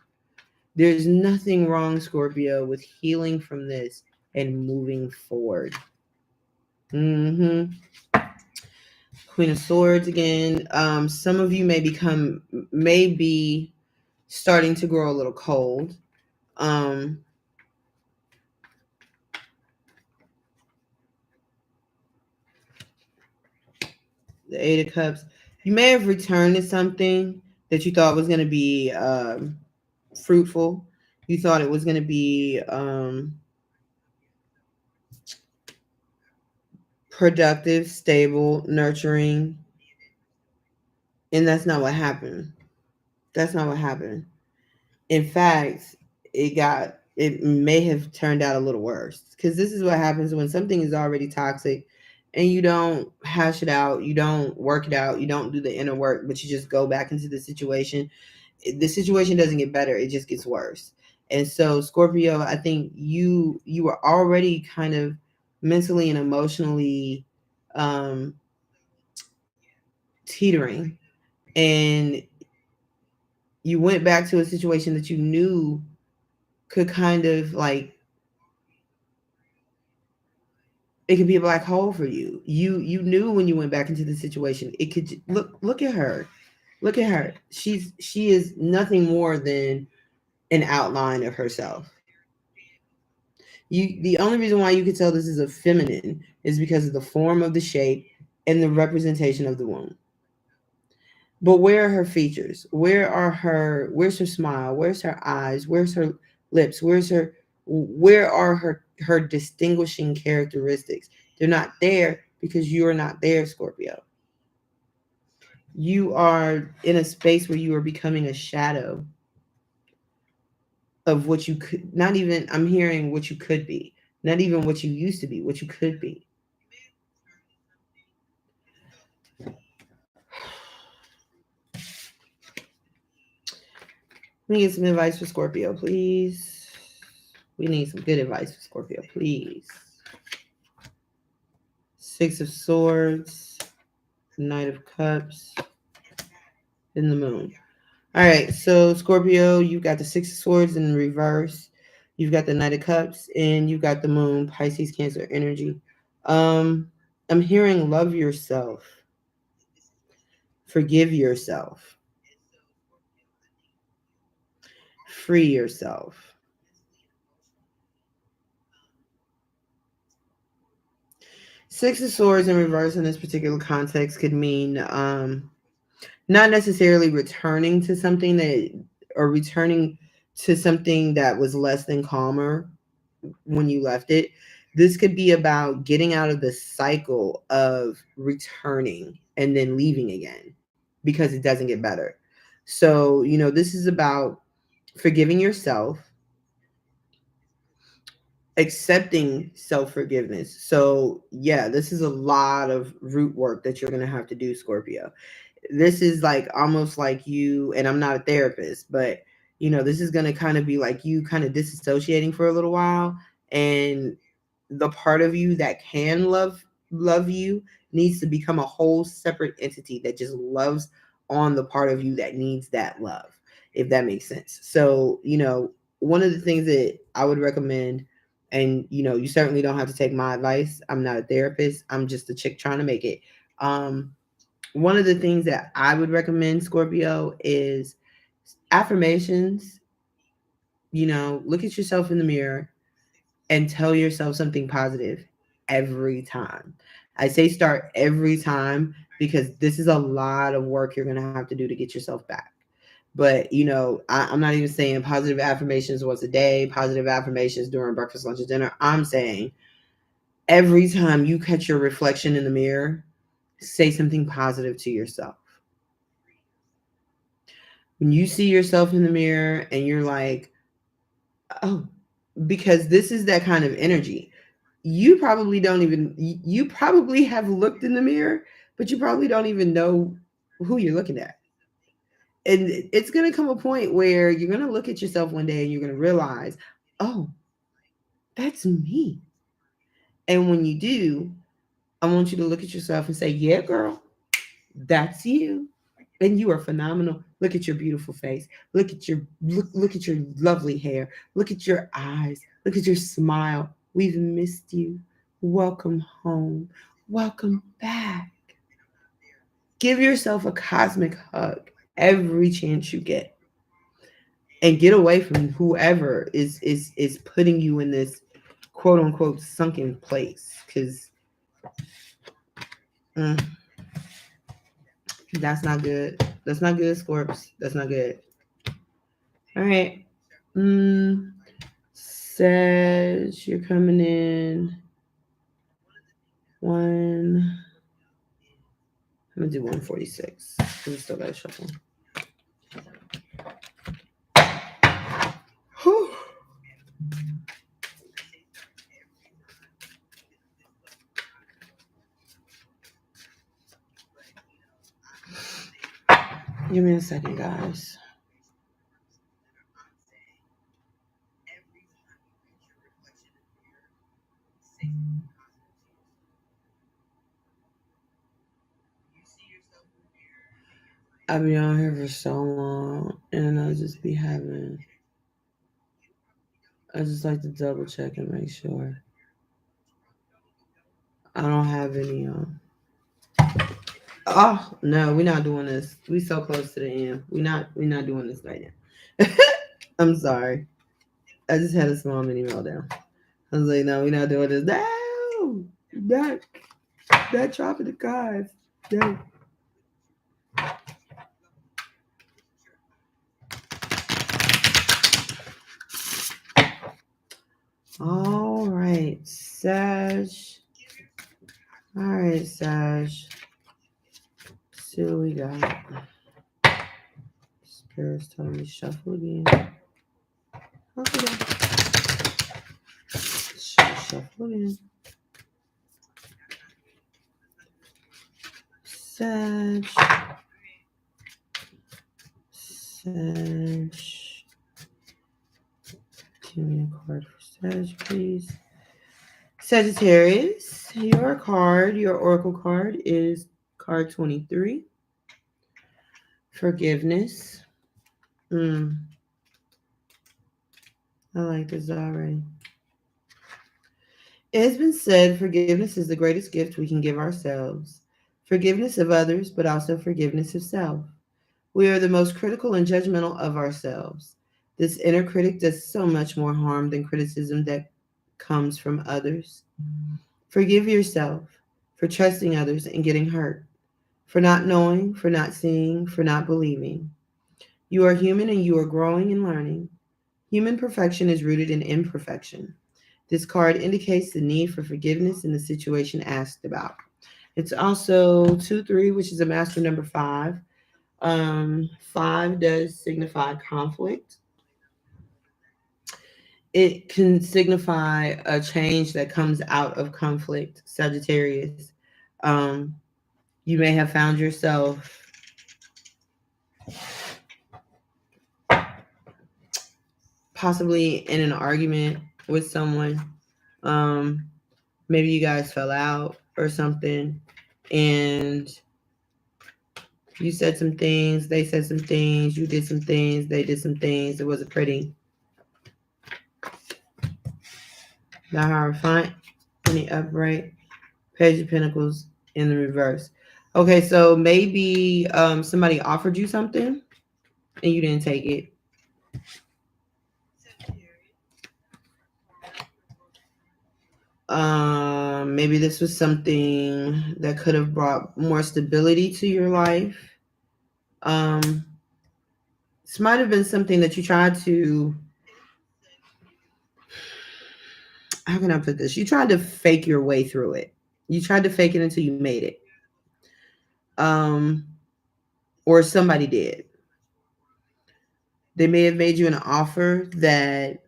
There's nothing wrong, Scorpio, with healing from this and moving forward. Mm-hmm. Queen of Swords again. Some of you may be starting to grow a little cold. Um, the 8 of Cups. You may have returned to something that you thought was going to be fruitful. You thought it was going to be productive, stable, nurturing, and that's not what happened. That's not what happened. In fact, it may have turned out a little worse because this is what happens when something is already toxic and you don't hash it out, you don't work it out, you don't do the inner work, but you just go back into the situation. The situation doesn't get better, it just gets worse. And so Scorpio, I think you were already kind of mentally and emotionally um, teetering, and you went back to a situation that you knew could kind of like, it could be a black hole for you. You knew when you went back into the situation, it could look at her. Look at her. She is nothing more than an outline of herself. The only reason why you could tell this is a feminine is because of the form of the shape and the representation of the womb. But where are her features? Where's her smile? Where's her eyes? Where's her lips? Where are her distinguishing characteristics? They're not there because you are not there, Scorpio. You are in a space where you are becoming a shadow of what you could not even, I'm hearing what you could be, not even what you used to be, what you could be. Let me get some advice for Scorpio, please. We need some good advice for Scorpio, please. Six of Swords, Knight of Cups, and the Moon. All right, so Scorpio, you've got the Six of Swords in reverse. You've got the Knight of Cups, and you've got the Moon, Pisces, Cancer energy. I'm hearing love yourself, forgive yourself, free yourself. Six of Swords in reverse in this particular context could mean not necessarily returning to something that, or returning to something that was less than calmer when you left it. This could be about getting out of the cycle of returning and then leaving again because it doesn't get better. So, this is about forgiving yourself, accepting self-forgiveness. So, yeah, this is a lot of root work that you're going to have to do, Scorpio. This is like almost like you, and I'm not a therapist, but this is going to kind of be like you kind of disassociating for a little while, and the part of you that can love you needs to become a whole separate entity that just loves on the part of you that needs that love, if that makes sense. So, one of the things that I would recommend, and you certainly don't have to take my advice. I'm not a therapist. I'm just a chick trying to make it. One of the things that I would recommend, Scorpio, is affirmations. Look at yourself in the mirror and tell yourself something positive every time. I say start every time because this is a lot of work you're going to have to do to get yourself back. But, I'm not even saying positive affirmations once a day, positive affirmations during breakfast, lunch, and dinner. I'm saying every time you catch your reflection in the mirror, say something positive to yourself. When you see yourself in the mirror and you're like, oh, because this is that kind of energy. You probably have looked in the mirror, but you probably don't even know who you're looking at. And it's going to come a point where you're going to look at yourself one day and you're going to realize, oh, that's me. And when you do, I want you to look at yourself and say, yeah, girl, that's you. And you are phenomenal. Look at your beautiful face. Look at your lovely hair. Look at your eyes. Look at your smile. We've missed you. Welcome home. Welcome back. Give yourself a cosmic hug every chance you get. And get away from whoever is putting you in this quote unquote sunken place. Because that's not good. That's not good, Scorps. That's not good. All right. Says you're coming in one. I'm gonna do 146. We still gotta shuffle. Whew. Give me a second, guys. I've been on here for so long, and I just be having. I just like to double check and make sure I don't have any. Oh no, we're not doing this. We so close to the end. We're not doing this right now. I'm sorry. I just had a small mini meltdown. I was like, no, we're not doing this. No, that dropping the cards. No. All right, Sag. All right, Sag. See what we got. Spirits telling me shuffle again. Okay. Shuffle again. Sag. Sag. Give me a card for Sag, please. Sagittarius, your oracle card is card 23. Forgiveness. I like this already. It has been said forgiveness is the greatest gift we can give ourselves. Forgiveness of others, but also forgiveness of self. We are the most critical and judgmental of ourselves. This inner critic does so much more harm than criticism that comes from others. Forgive yourself for trusting others and getting hurt, for not knowing, for not seeing, for not believing. You are human and you are growing and learning. Human perfection is rooted in imperfection. This card indicates the need for forgiveness in the situation asked about. It's also 2-3, which is a master number 5. 5 does signify conflict. It can signify a change that comes out of conflict, Sagittarius. Um, you may have found yourself possibly in an argument with someone. Um, maybe you guys fell out or something, and you said some things, they said some things, you did some things, they did some things. It wasn't pretty. The Hierophant in the upright, Page of Pentacles in the reverse. Okay, so maybe somebody offered you something and you didn't take it. Maybe this was something that could have brought more stability to your life. This might have been something that you tried to, how can I put this? You tried to fake your way through it. You tried to fake it until you made it. Or somebody did. They may have made you an offer that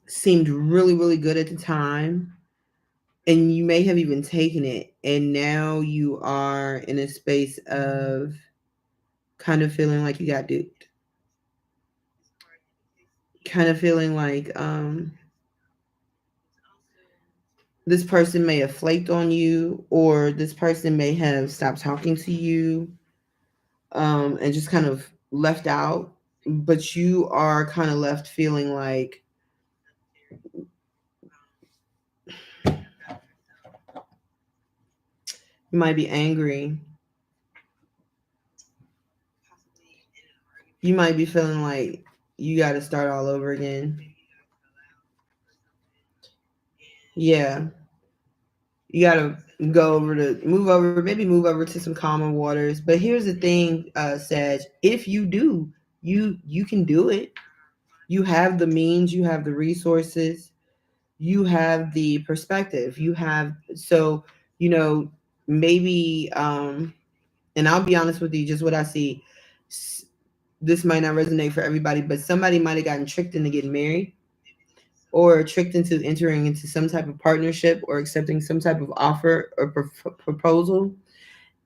seemed really, really good at the time, and you may have even taken it, and now you are in a space of kind of feeling like you got duped. Kind of feeling like this person may have flaked on you, or this person may have stopped talking to you, and just kind of left out, but you are kind of left feeling like you might be angry. You might be feeling like you got to start all over again. Yeah. You got to maybe move over to some calmer waters. But here's the thing, Sag, if you do, you can do it. You have the means, you have the resources, you have the perspective. So, maybe and I'll be honest with you, just what I see, this might not resonate for everybody, but somebody might have gotten tricked into getting married or tricked into entering into some type of partnership or accepting some type of offer or proposal.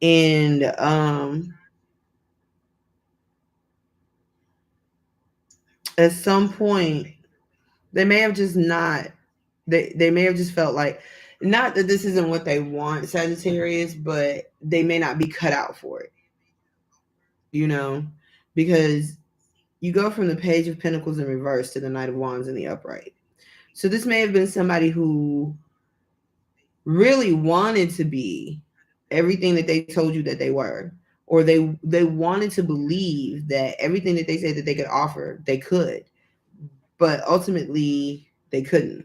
And at some point, they may have just not, they may have just felt like, not that this isn't what they want, Sagittarius, but they may not be cut out for it. you know, because you go from the Page of Pentacles in reverse to the Knight of Wands in the upright. So this may have been somebody who really wanted to be everything that they told you that they were, or they wanted to believe that everything that they said that they could offer, they could, but ultimately they couldn't.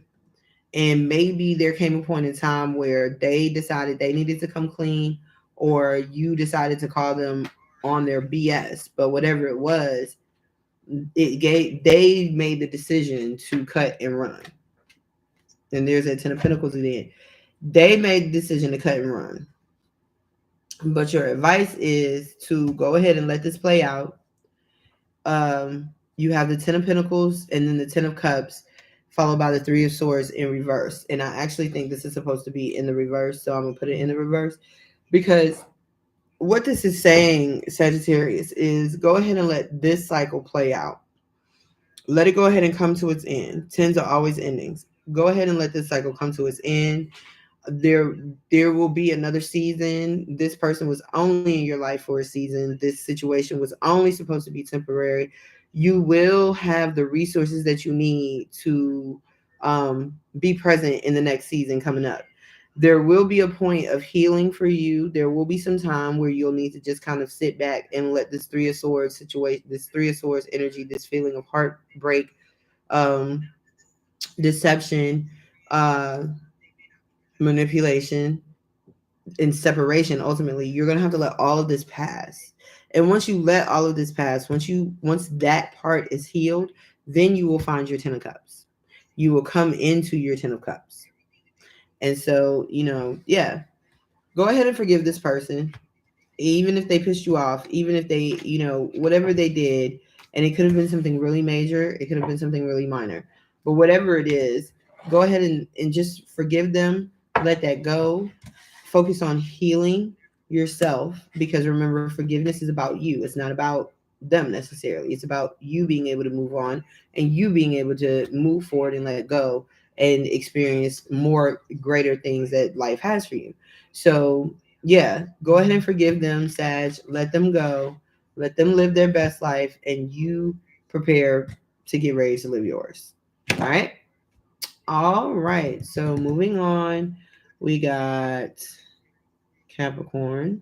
And maybe there came a point in time where they decided they needed to come clean, or you decided to call them on their BS. But whatever it was, it gave they made the decision to cut and run. And there's that Ten of Pentacles again. They made the decision to cut and run. But your advice is to go ahead and let this play out. You have the Ten of Pentacles and then the Ten of Cups, followed by the Three of Swords in reverse. And I actually think this is supposed to be in the reverse, so I'm gonna put it in the reverse because what this is saying, Sagittarius, is go ahead and let this cycle play out. Let it go ahead and come to its end. Tens are always endings. Go ahead and let this cycle come to its end. there there will be another season. This person was only in your life for a season. This situation was only supposed to be temporary. You will have the resources that you need to be present in the next season coming up. There will be a point of healing for you. There will be some time where you'll need to just kind of sit back and let this Three of Swords situation, this Three of Swords energy, this feeling of heartbreak, um deception, uh manipulation, and separation. Ultimately, you're going to have to let all of this pass. And once you let all of this pass, once that part is healed, then you will find your 10 of cups. You will come into your 10 of cups. And so, yeah, go ahead and forgive this person, even if they pissed you off, even if they, whatever they did. And it could have been something really major, it could have been something really minor, but whatever it is, go ahead and just forgive them. Let that go. Focus on healing yourself, because remember, forgiveness is about you. It's not about them necessarily. It's about you being able to move on and you being able to move forward and let go and experience more greater things that life has for you. So yeah, go ahead and forgive them, Sag. Let them go. Let them live their best life, and you prepare to get ready to live yours. All right. All right. So moving on, we got Capricorn.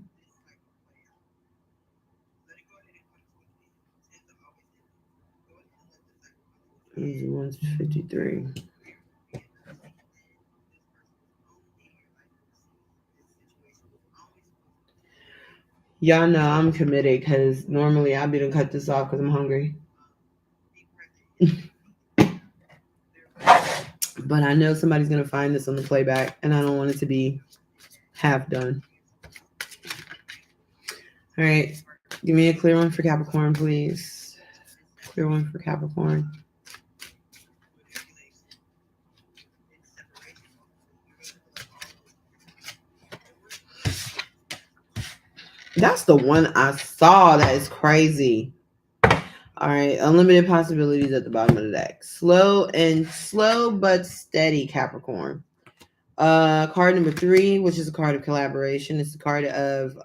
153. Y'all know I'm committed because normally I'd be to cut this off because I'm hungry. But I know somebody's going to find this on the playback, and I don't want it to be half done. All right. Give me a clear one for Capricorn, please. Clear one for Capricorn. That's the one I saw. That is crazy. All right, unlimited possibilities at the bottom of the deck. Slow but steady, Capricorn. Card number 3, which is a card of collaboration. It's a card of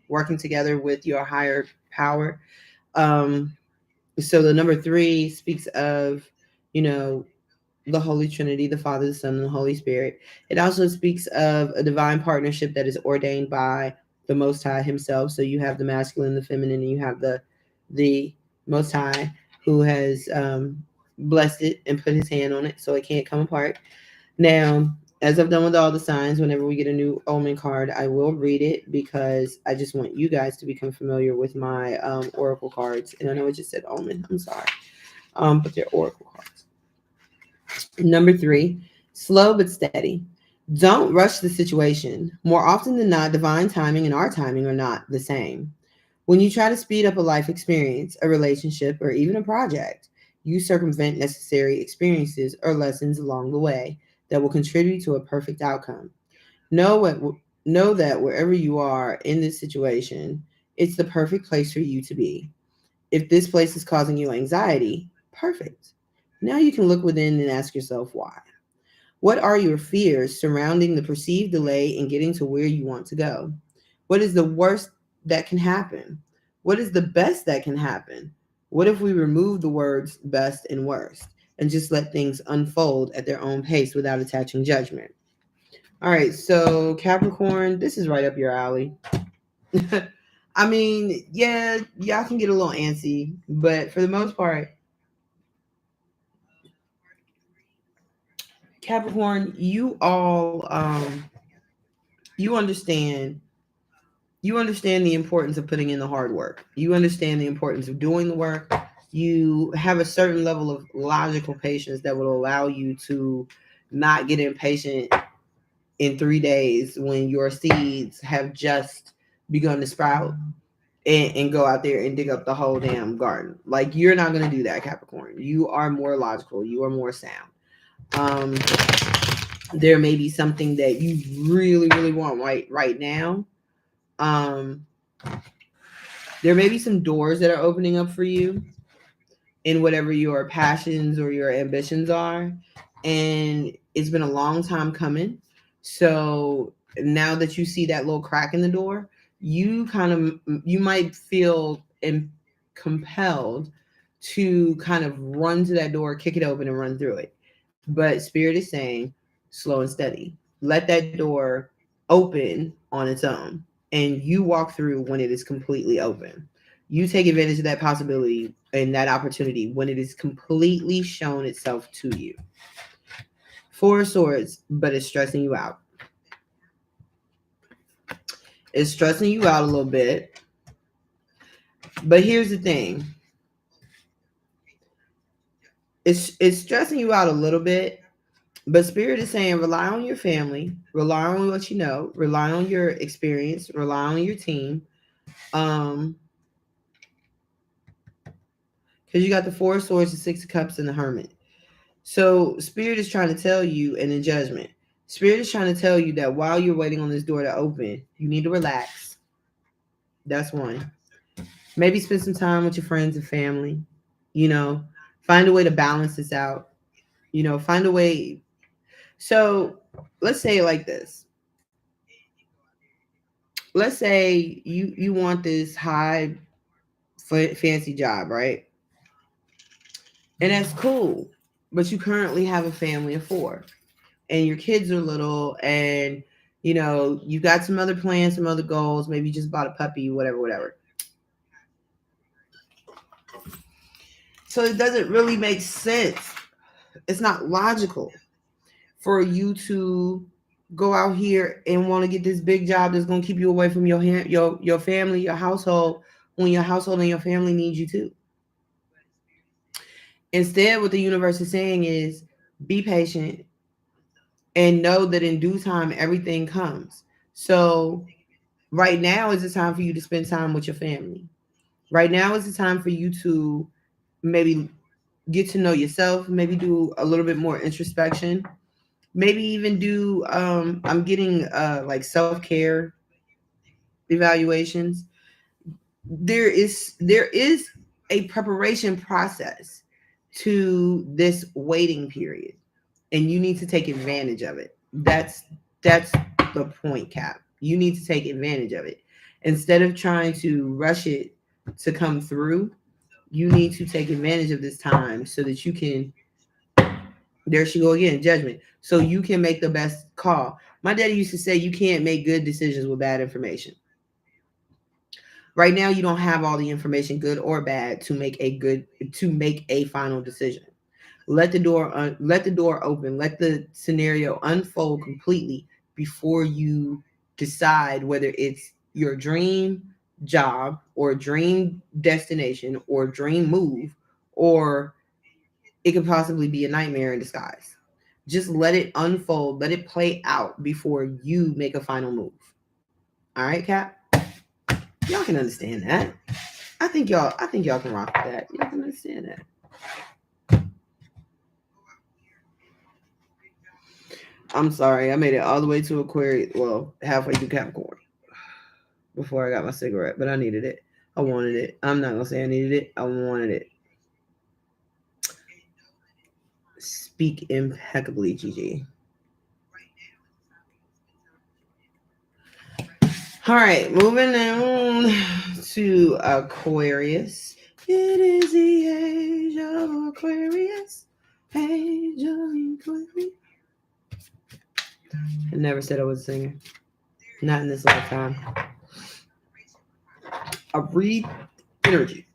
working together with your higher power. So the number 3 speaks of, you know, the Holy Trinity, the Father, the Son, and the Holy Spirit. It also speaks of a divine partnership that is ordained by the Most High Himself. So you have the masculine, the feminine, and you have the Most High, who has blessed it and put His hand on it, so it can't come apart. Now, as I've done with all the signs, whenever we get a new omen card, I will read it because I just want you guys to become familiar with my oracle cards. And I know it just said omen. I'm sorry, but they're oracle cards. Number 3, slow but steady. Don't rush the situation. More often than not, divine timing and our timing are not the same. When you try to speed up a life experience, a relationship, or even a project, you circumvent necessary experiences or lessons along the way that will contribute to a perfect outcome. Know what know that wherever you are in this situation, it's the perfect place for you to be. If this place is causing you anxiety, perfect. Now you can look within and ask yourself why. What are your fears surrounding the perceived delay in getting to where you want to go? What is the worst that can happen? What is the best that can happen? What if we remove the words best and worst and just let things unfold at their own pace without attaching judgment? All right, so Capricorn, this is right up your alley. I mean, yeah, y'all can get a little antsy, but for the most part, Capricorn, you understand the importance of putting in the hard work. You understand the importance of doing the work. You have a certain level of logical patience that will allow you to not get impatient in 3 days when your seeds have just begun to sprout and go out there and dig up the whole damn garden. Like, you're not going to do that, Capricorn. You are more logical. You are more sound. Um, there may be something that you really, really want right now. Um, there may be some doors that are opening up for you in whatever your passions or your ambitions are. And it's been a long time coming. So now that you see that little crack in the door, you might feel compelled to kind of run to that door, kick it open, and run through it. But Spirit is saying slow and steady. Let that door open on its own, and you walk through when it is completely open. You take advantage of that possibility and that opportunity when it is completely shown itself to you. Four of Swords, but it's stressing you out. It's stressing you out a little bit. But here's the thing. It's stressing you out a little bit, but Spirit is saying rely on your family, rely on what you know, rely on your experience, rely on your team. Um, because you got the Four of Swords, the Six of Cups, and the Hermit. So Spirit is trying to tell you, and in Judgment, Spirit is trying to tell you that while you're waiting on this door to open, you need to relax. That's one. Maybe spend some time with your friends and family. You know, find a way to balance this out. Find a way. So let's say it like this. Let's say you want this high fancy job, right? And that's cool. But you currently have a family of four, and your kids are little, and you got some other plans, some other goals. Maybe you just bought a puppy, whatever. So it doesn't really make sense. It's not logical for you to go out here and want to get this big job that's going to keep you away from your family, your household, when your household and your family need you too. Instead, what the universe is saying is be patient and know that in due time everything comes. So right now is the time for you to spend time with your family. Right now is the time for you to maybe get to know yourself, maybe do a little bit more introspection, maybe even do I'm getting like self-care evaluations. There is a preparation process to this waiting period, and you need to take advantage of it. That's the point, Cap. You need to take advantage of it instead of trying to rush it to come through. You need to take advantage of this time so that you can, there she go again, judgment, so you can make the best call. My daddy used to say you can't make good decisions with bad information. Right now you don't have all the information, good or bad, to make a final decision. Let the door open, let the scenario unfold completely before you decide whether it's your dream job or dream destination or dream move, or it could possibly be a nightmare in disguise. Just let it unfold, let it play out before you make a final move. All right, Cap? Y'all can understand that. I think y'all can rock with that. Y'all can understand that. I'm sorry, I made it all the way to Aquarius. Well, halfway through Capricorn before I got my cigarette, but I needed it. I wanted it. I'm not gonna say I needed it. I wanted it. Speak impeccably, Gigi. All right, moving on to Aquarius. It is the age of Aquarius. Age of Aquarius. I never said I was a singer. Not in this lifetime. I read energy.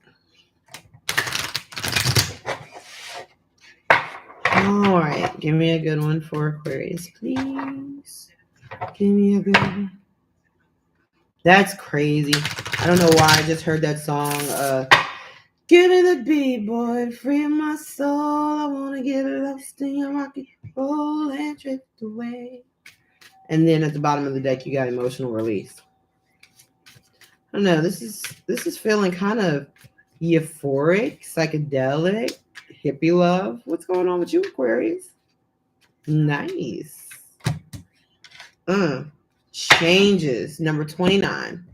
All right, give me a good one for Aquarius, please. Give me a good one. That's crazy. I don't know why I just heard that song. Give me the beat, boy, free my soul. I wanna get lost in your rock and roll and drift away. And then at the bottom of the deck, you got emotional release. I don't know. This is feeling kind of euphoric, psychedelic, hippie love. What's going on with you, Aquarius? Nice. Changes. Number 29.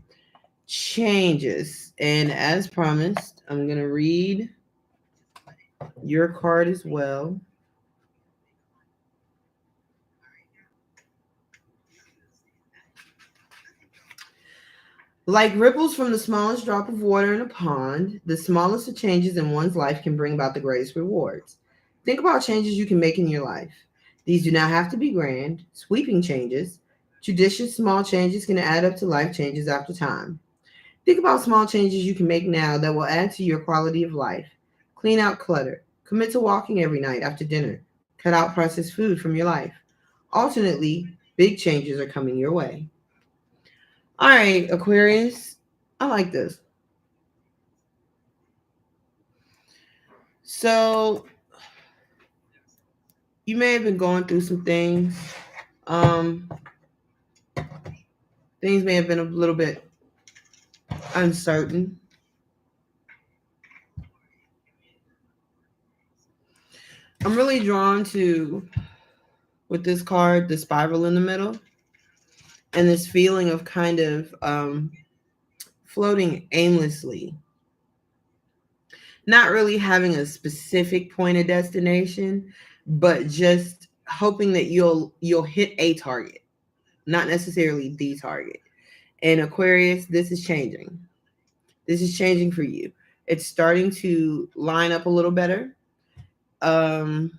Changes. And as promised, I'm going to read your card as well. Like ripples from the smallest drop of water in a pond, the smallest of changes in one's life can bring about the greatest rewards. Think about changes you can make in your life. These do not have to be grand, sweeping changes. Judicious small changes can add up to life changes after time. Think about small changes you can make now that will add to your quality of life. Clean out clutter. Commit to walking every night after dinner. Cut out processed food from your life. Alternately, big changes are coming your way. All right, Aquarius, I like this. So, you may have been going through some things. Um, Things may have been a little bit uncertain. I'm really drawn to, with this card, the spiral in the middle and this feeling of kind of floating aimlessly, not really having a specific point of destination, but just hoping that you'll hit a target, not necessarily the target. And Aquarius, this is changing. This is changing for you. It's starting to line up a little better. Things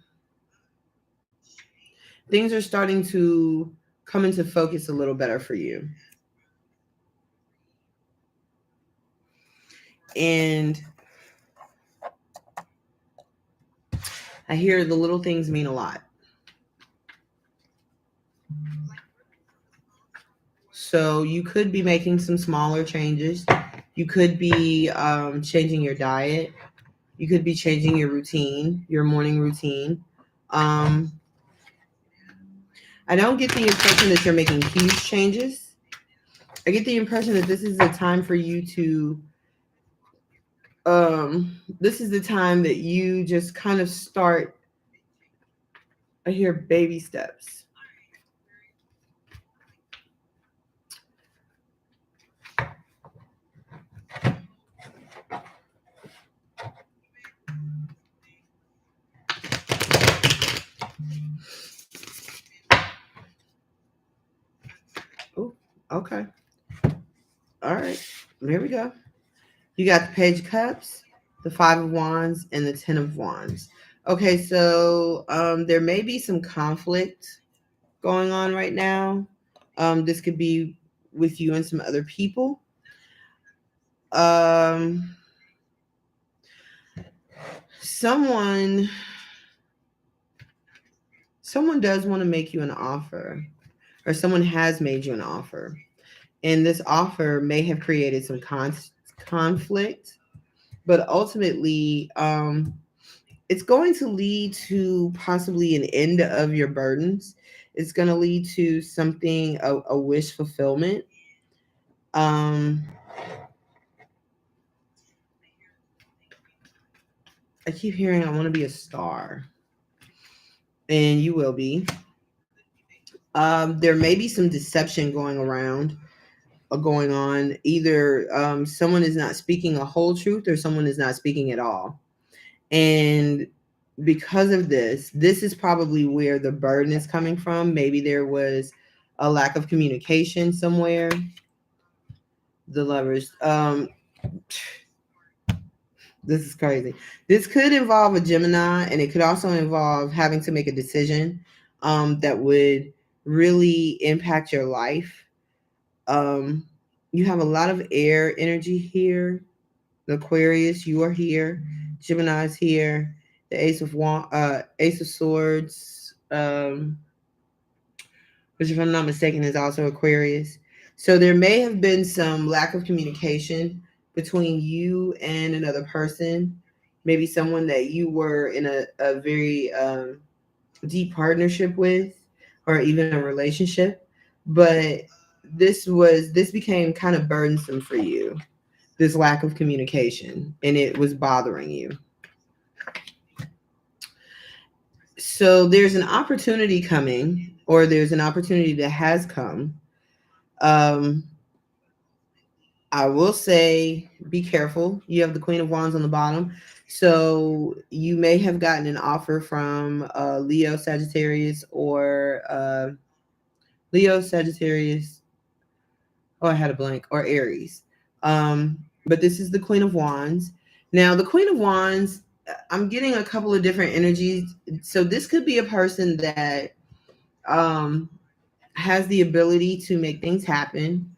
are starting to come into focus a little better for you. And I hear the little things mean a lot. So you could be making some smaller changes. You could be changing your diet. You could be changing your routine, your morning routine. I don't get the impression that you're making huge changes. I get the impression that this is a time for you to, this is the time that you just kind of start. I hear baby steps. Oh, okay. All right. There we go. You got the Page of Cups, the Five of Wands, and the Ten of Wands. Okay, so there may be some conflict going on right now. This could be with you and some other people. Someone does want to make you an offer, or someone has made you an offer, and this offer may have created some conflict, but ultimately it's going to lead to possibly an end of your burdens. It's going to lead to something, a wish fulfillment. I keep hearing I want to be a star, and you will be. There may be some deception going around or going on. Either someone is not speaking a whole truth or someone is not speaking at all. And because of this is probably where the burden is coming from. Maybe there was a lack of communication somewhere. the lovers. This is crazy. This could involve a Gemini, and it could also involve having to make a decision that would really impact your life. Um, you have a lot of air energy here. The Aquarius, you are here. Gemini's here. The Ace of Swords, which, if I'm not mistaken, is also Aquarius. So there may have been some lack of communication between you and another person, maybe someone that you were in a very deep partnership with, or even a relationship. But this became kind of burdensome for you, this lack of communication, and it was bothering you. So there's an opportunity coming, or there's an opportunity that has come. um I will say be careful. You have the Queen of Wands on the bottom. So you may have gotten an offer from Leo, Sagittarius, or Leo, Sagittarius. Oh, I had a blank. Or Aries. But this is the Queen of Wands. Now, the Queen of Wands, I'm getting a couple of different energies. So this could be a person that um, has the ability to make things happen.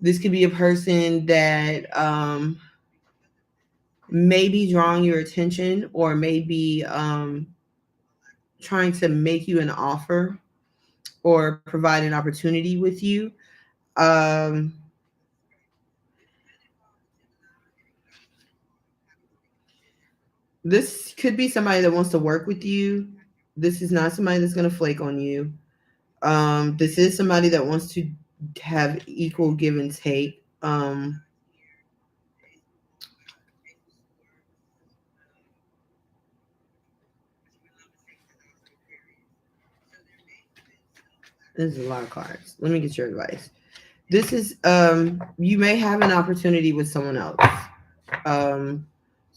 This could be a person that may be drawing your attention, or maybe trying to make you an offer or provide an opportunity with you. Um, this could be somebody that wants to work with you. This is not somebody that's going to flake on you. This is somebody that wants to have equal give and take. There's a lot of cards. Let me get your advice. This is you may have an opportunity with someone else um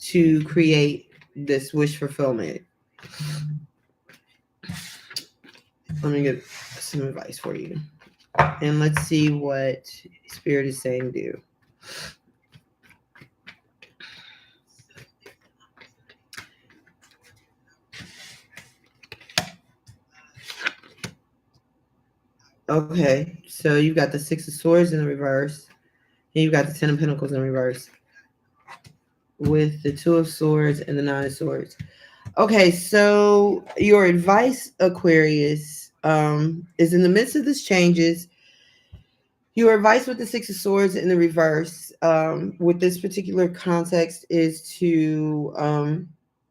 to create this wish fulfillment. Let me get some advice for you. And let's see what Spirit is saying do. Okay, so you've got the Six of Swords in the reverse, and you've got the Ten of Pentacles in reverse, with the Two of Swords and the Nine of Swords. Okay, so your advice, Aquarius, is in the midst of this changes. Your advice with the Six of Swords in the reverse, with this particular context, is to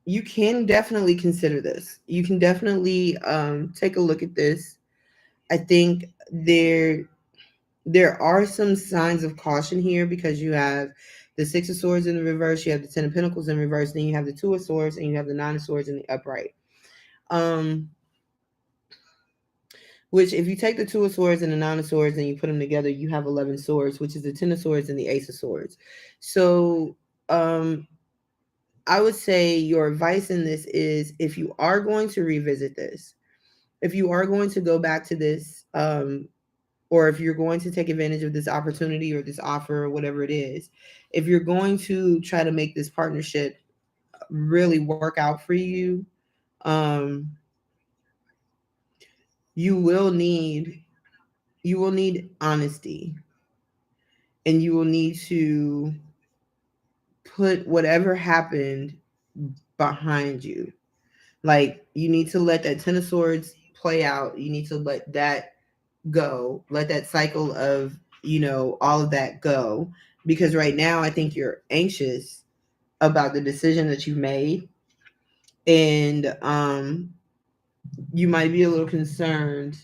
you can definitely consider this. You can definitely take a look at this. I think there are some signs of caution here, because you have the Six of Swords in the reverse, you have the Ten of Pentacles in reverse, then you have the Two of Swords, and you have the Nine of Swords in the upright. Um, which, if you take the Two of Swords and the Nine of Swords and you put them together, you have 11 swords, which is the Ten of Swords and the Ace of Swords. So um, I would say your advice in this is, if you are going to revisit this, if you are going to go back to this, or if you're going to take advantage of this opportunity or this offer or whatever it is, if you're going to try to make this partnership really work out for you, um, you will need you will need honesty, and you will need to put whatever happened behind you. Like, you need to let that Ten of Swords play out. You need to let that go. Let that cycle of, all of that go. Because right now, I think you're anxious about the decision that you've made. And you might be a little concerned.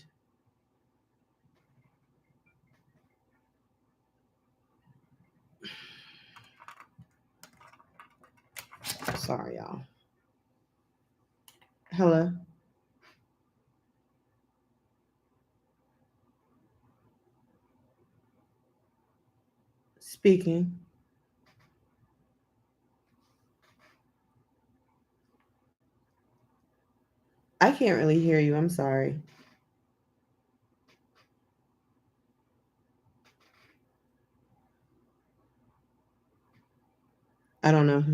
Sorry, y'all. Hello. Speaking. I can't really hear you. I'm sorry. I don't know.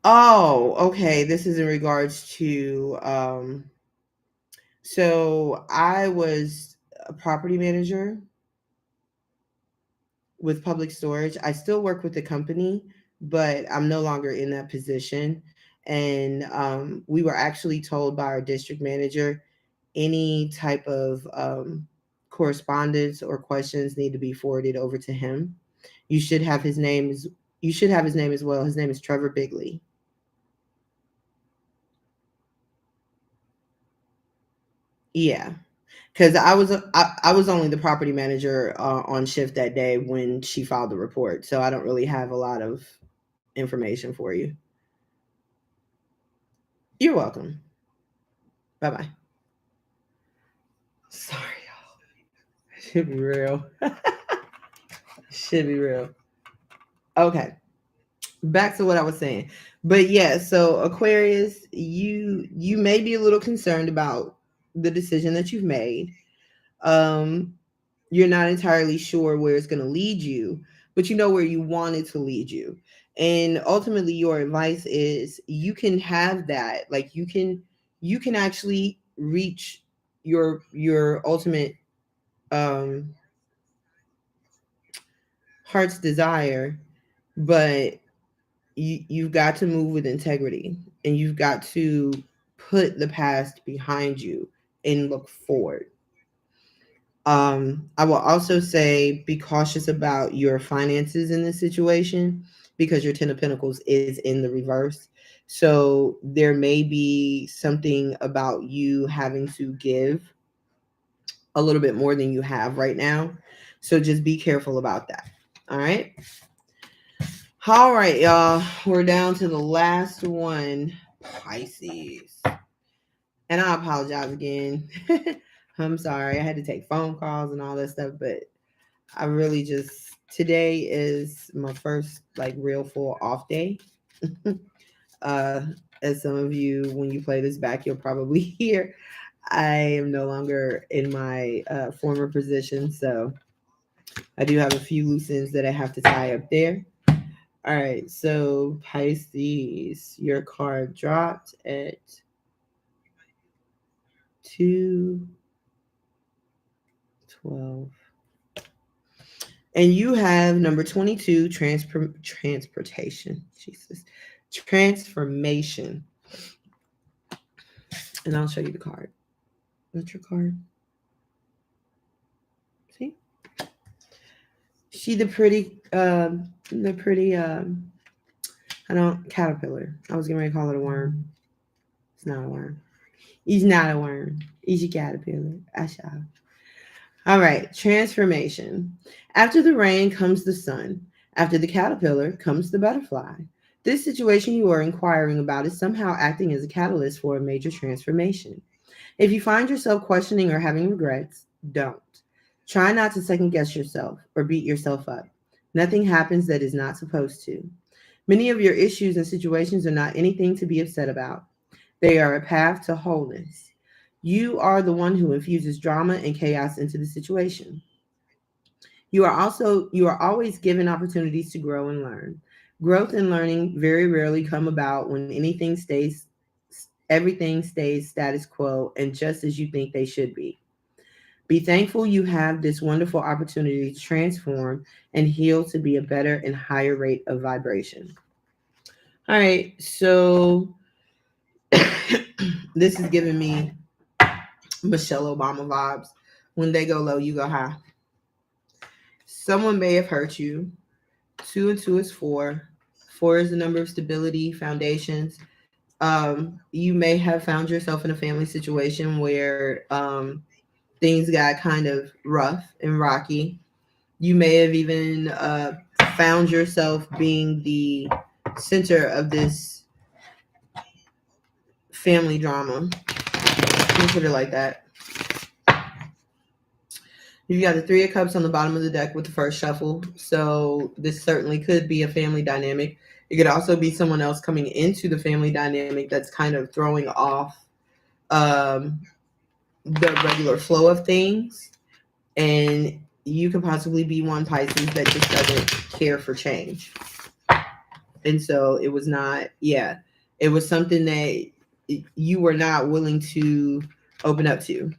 Oh, okay. This is in regards to so I was a property manager with public storage. I still work with the company, but I'm no longer in that position. And we were actually told by our district manager any type of correspondence or questions need to be forwarded over to him. You should have his name as you should have his name as well. His name is Trevor Bigley. Yeah, because I was only the property manager on shift that day when she filed the report, so I don't really have a lot of information for you. You're welcome. Bye bye. Sorry, y'all. Should be real. Should be real. Okay, back to what I was saying. But yeah, so Aquarius, you may be a little concerned about the decision that you've made. Um, you're not entirely sure where it's going to lead you, but you know where you want it to lead you. And ultimately your advice is you can have that. Like you can actually reach your ultimate um heart's desire, but you've got to move with integrity and you've got to put the past behind you and look forward. I will also say be cautious about your finances in this situation because your Ten of Pentacles is in the reverse. So there may be something about you having to give a little bit more than you have right now. So just be careful about that. All right. All right, y'all. We're down to the last one, Pisces. And I apologize again. I'm sorry. I had to take phone calls and all that stuff, but I really just today is my first like real full off day. uh as some of you when you play this back you'll probably hear I am no longer in my former position, so I do have a few loose ends that I have to tie up there. All right, so Pisces, your card dropped at 212. And you have number 22, transportation. Jesus. Transformation. And I'll show you the card. What's your card? See? She the pretty I don't caterpillar. I was getting ready to call it a worm. It's not a worm. He's not a worm. He's a caterpillar. I shall. All right, transformation. After the rain comes the sun. After the caterpillar comes the butterfly. This situation you are inquiring about is somehow acting as a catalyst for a major transformation. If you find yourself questioning or having regrets, don't. Try not to second guess yourself or beat yourself up. Nothing happens that is not supposed to. Many of your issues and situations are not anything to be upset about. They are a path to wholeness. You are the one who infuses drama and chaos into the situation. You are always given opportunities to grow and learn. Growth and learning very rarely come about when everything stays status quo and just as you think they should be. Be thankful you have this wonderful opportunity to transform and heal to be a better and higher rate of vibration. All right, so this is giving me Michelle Obama vibes. When they go low, you go high. Someone may have hurt you. Two and two is four. Four is the number of stability, foundations. You may have found yourself in a family situation where things got kind of rough and rocky. You may have even found yourself being the center of this family drama. Let me put it like that. You got the Three of Cups on the bottom of the deck with the first shuffle. So this certainly could be a family dynamic. It could also be someone else coming into the family dynamic that's kind of throwing off the regular flow of things. And you could possibly be one Pisces that just doesn't care for change. And so it was not, yeah, it was something that you were not willing to open up to.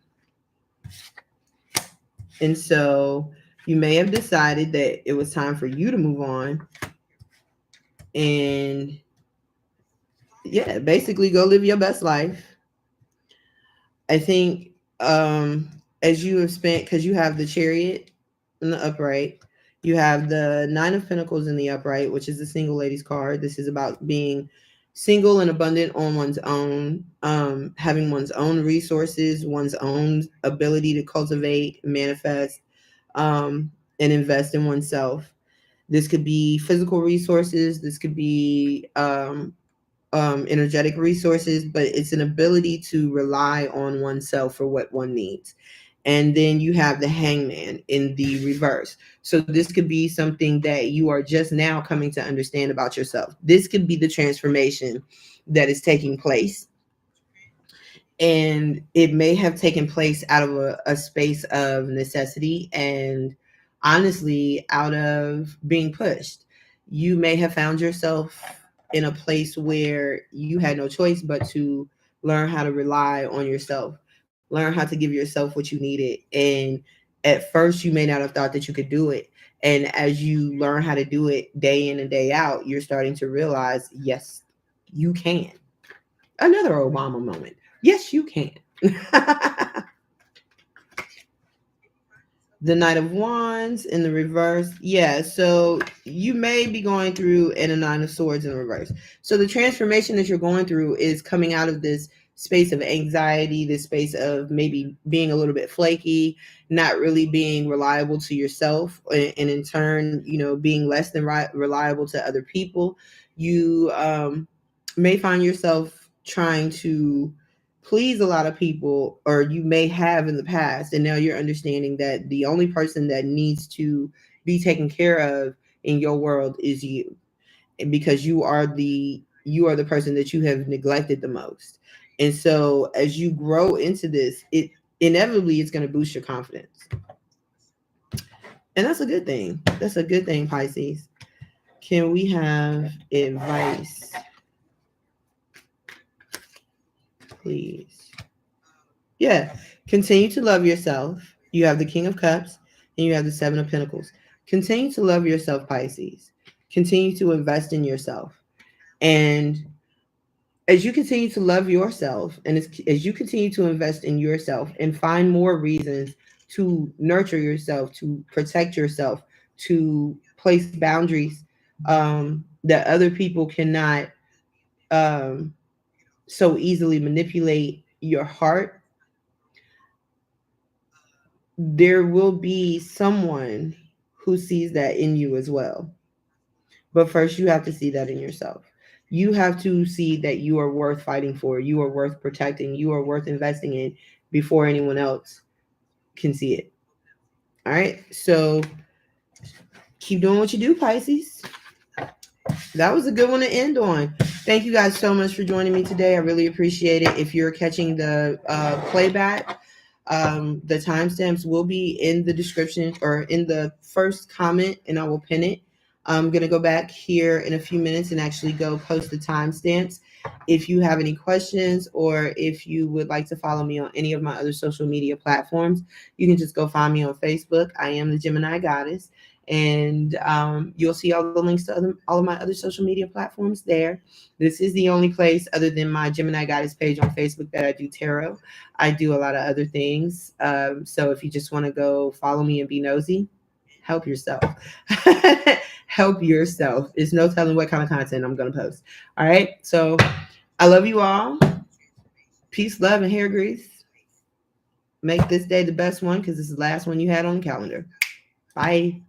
And so you may have decided that it was time for you to move on and, yeah, basically go live your best life. I think as you have spent, because you have the Chariot in the upright, you have the Nine of Pentacles in the upright, which is the single ladies card. This is about being single and abundant on one's own, having one's own resources, one's own ability to cultivate, manifest, and invest in oneself. This could be physical resources. This could be energetic resources, but it's an ability to rely on oneself for what one needs. And then you have the Hangman in the reverse. So this could be something that you are just now coming to understand about yourself. This could be the transformation that is taking place, and it may have taken place out of a space of necessity and honestly out of being pushed. You may have found yourself in a place where you had no choice but to learn how to rely on yourself, learn how to give yourself what you needed. And at first you may not have thought that you could do it, and as you learn how to do it day in and day out, you're starting to realize, yes, you can. Another Obama moment. Yes, you can. The Knight of Wands in the reverse. Yeah, so you may be going through and a Nine of Swords in reverse. So the transformation that you're going through is coming out of this space of anxiety, this space of maybe being a little bit flaky, not really being reliable to yourself, and in turn, being less than reliable to other people. You may find yourself trying to please a lot of people, or you may have in the past, and now you're understanding that the only person that needs to be taken care of in your world is you, and because you are the person that you have neglected the most. And so as you grow into this, it inevitably is going to boost your confidence, and that's a good thing. That's a good thing, Pisces. Can we have advice, please? Yeah. Continue to love yourself. You have the King of Cups and you have the Seven of Pentacles. Continue to love yourself, Pisces. Continue to invest in yourself. And as you continue to love yourself, and as you continue to invest in yourself and find more reasons to nurture yourself, to protect yourself, to place boundaries that other people cannot um, so easily manipulate your heart, there will be someone who sees that in you as well. But first, you have to see that in yourself. You have to see that you are worth fighting for, you are worth protecting, you are worth investing in before anyone else can see it. All right. So keep doing what you do, Pisces. That was a good one to end on. Thank you guys so much for joining me today. I really appreciate it. If you're catching the playback, the timestamps will be in the description or in the first comment, and I will pin it. I'm going to go back here in a few minutes and actually go post the timestamps. If you have any questions or if you would like to follow me on any of my other social media platforms, you can just go find me on Facebook. I am the Gemini Goddess. And you'll see all the links to all of my other social media platforms there. This is the only place other than my Gemini Goddess page on Facebook that I do tarot. I do a lot of other things. So if you just want to go follow me and be nosy, help yourself. Help yourself. There's no telling what kind of content I'm going to post. All right. So I love you all. Peace, love, and hair grease. Make this day the best one because this is the last one you had on the calendar. Bye.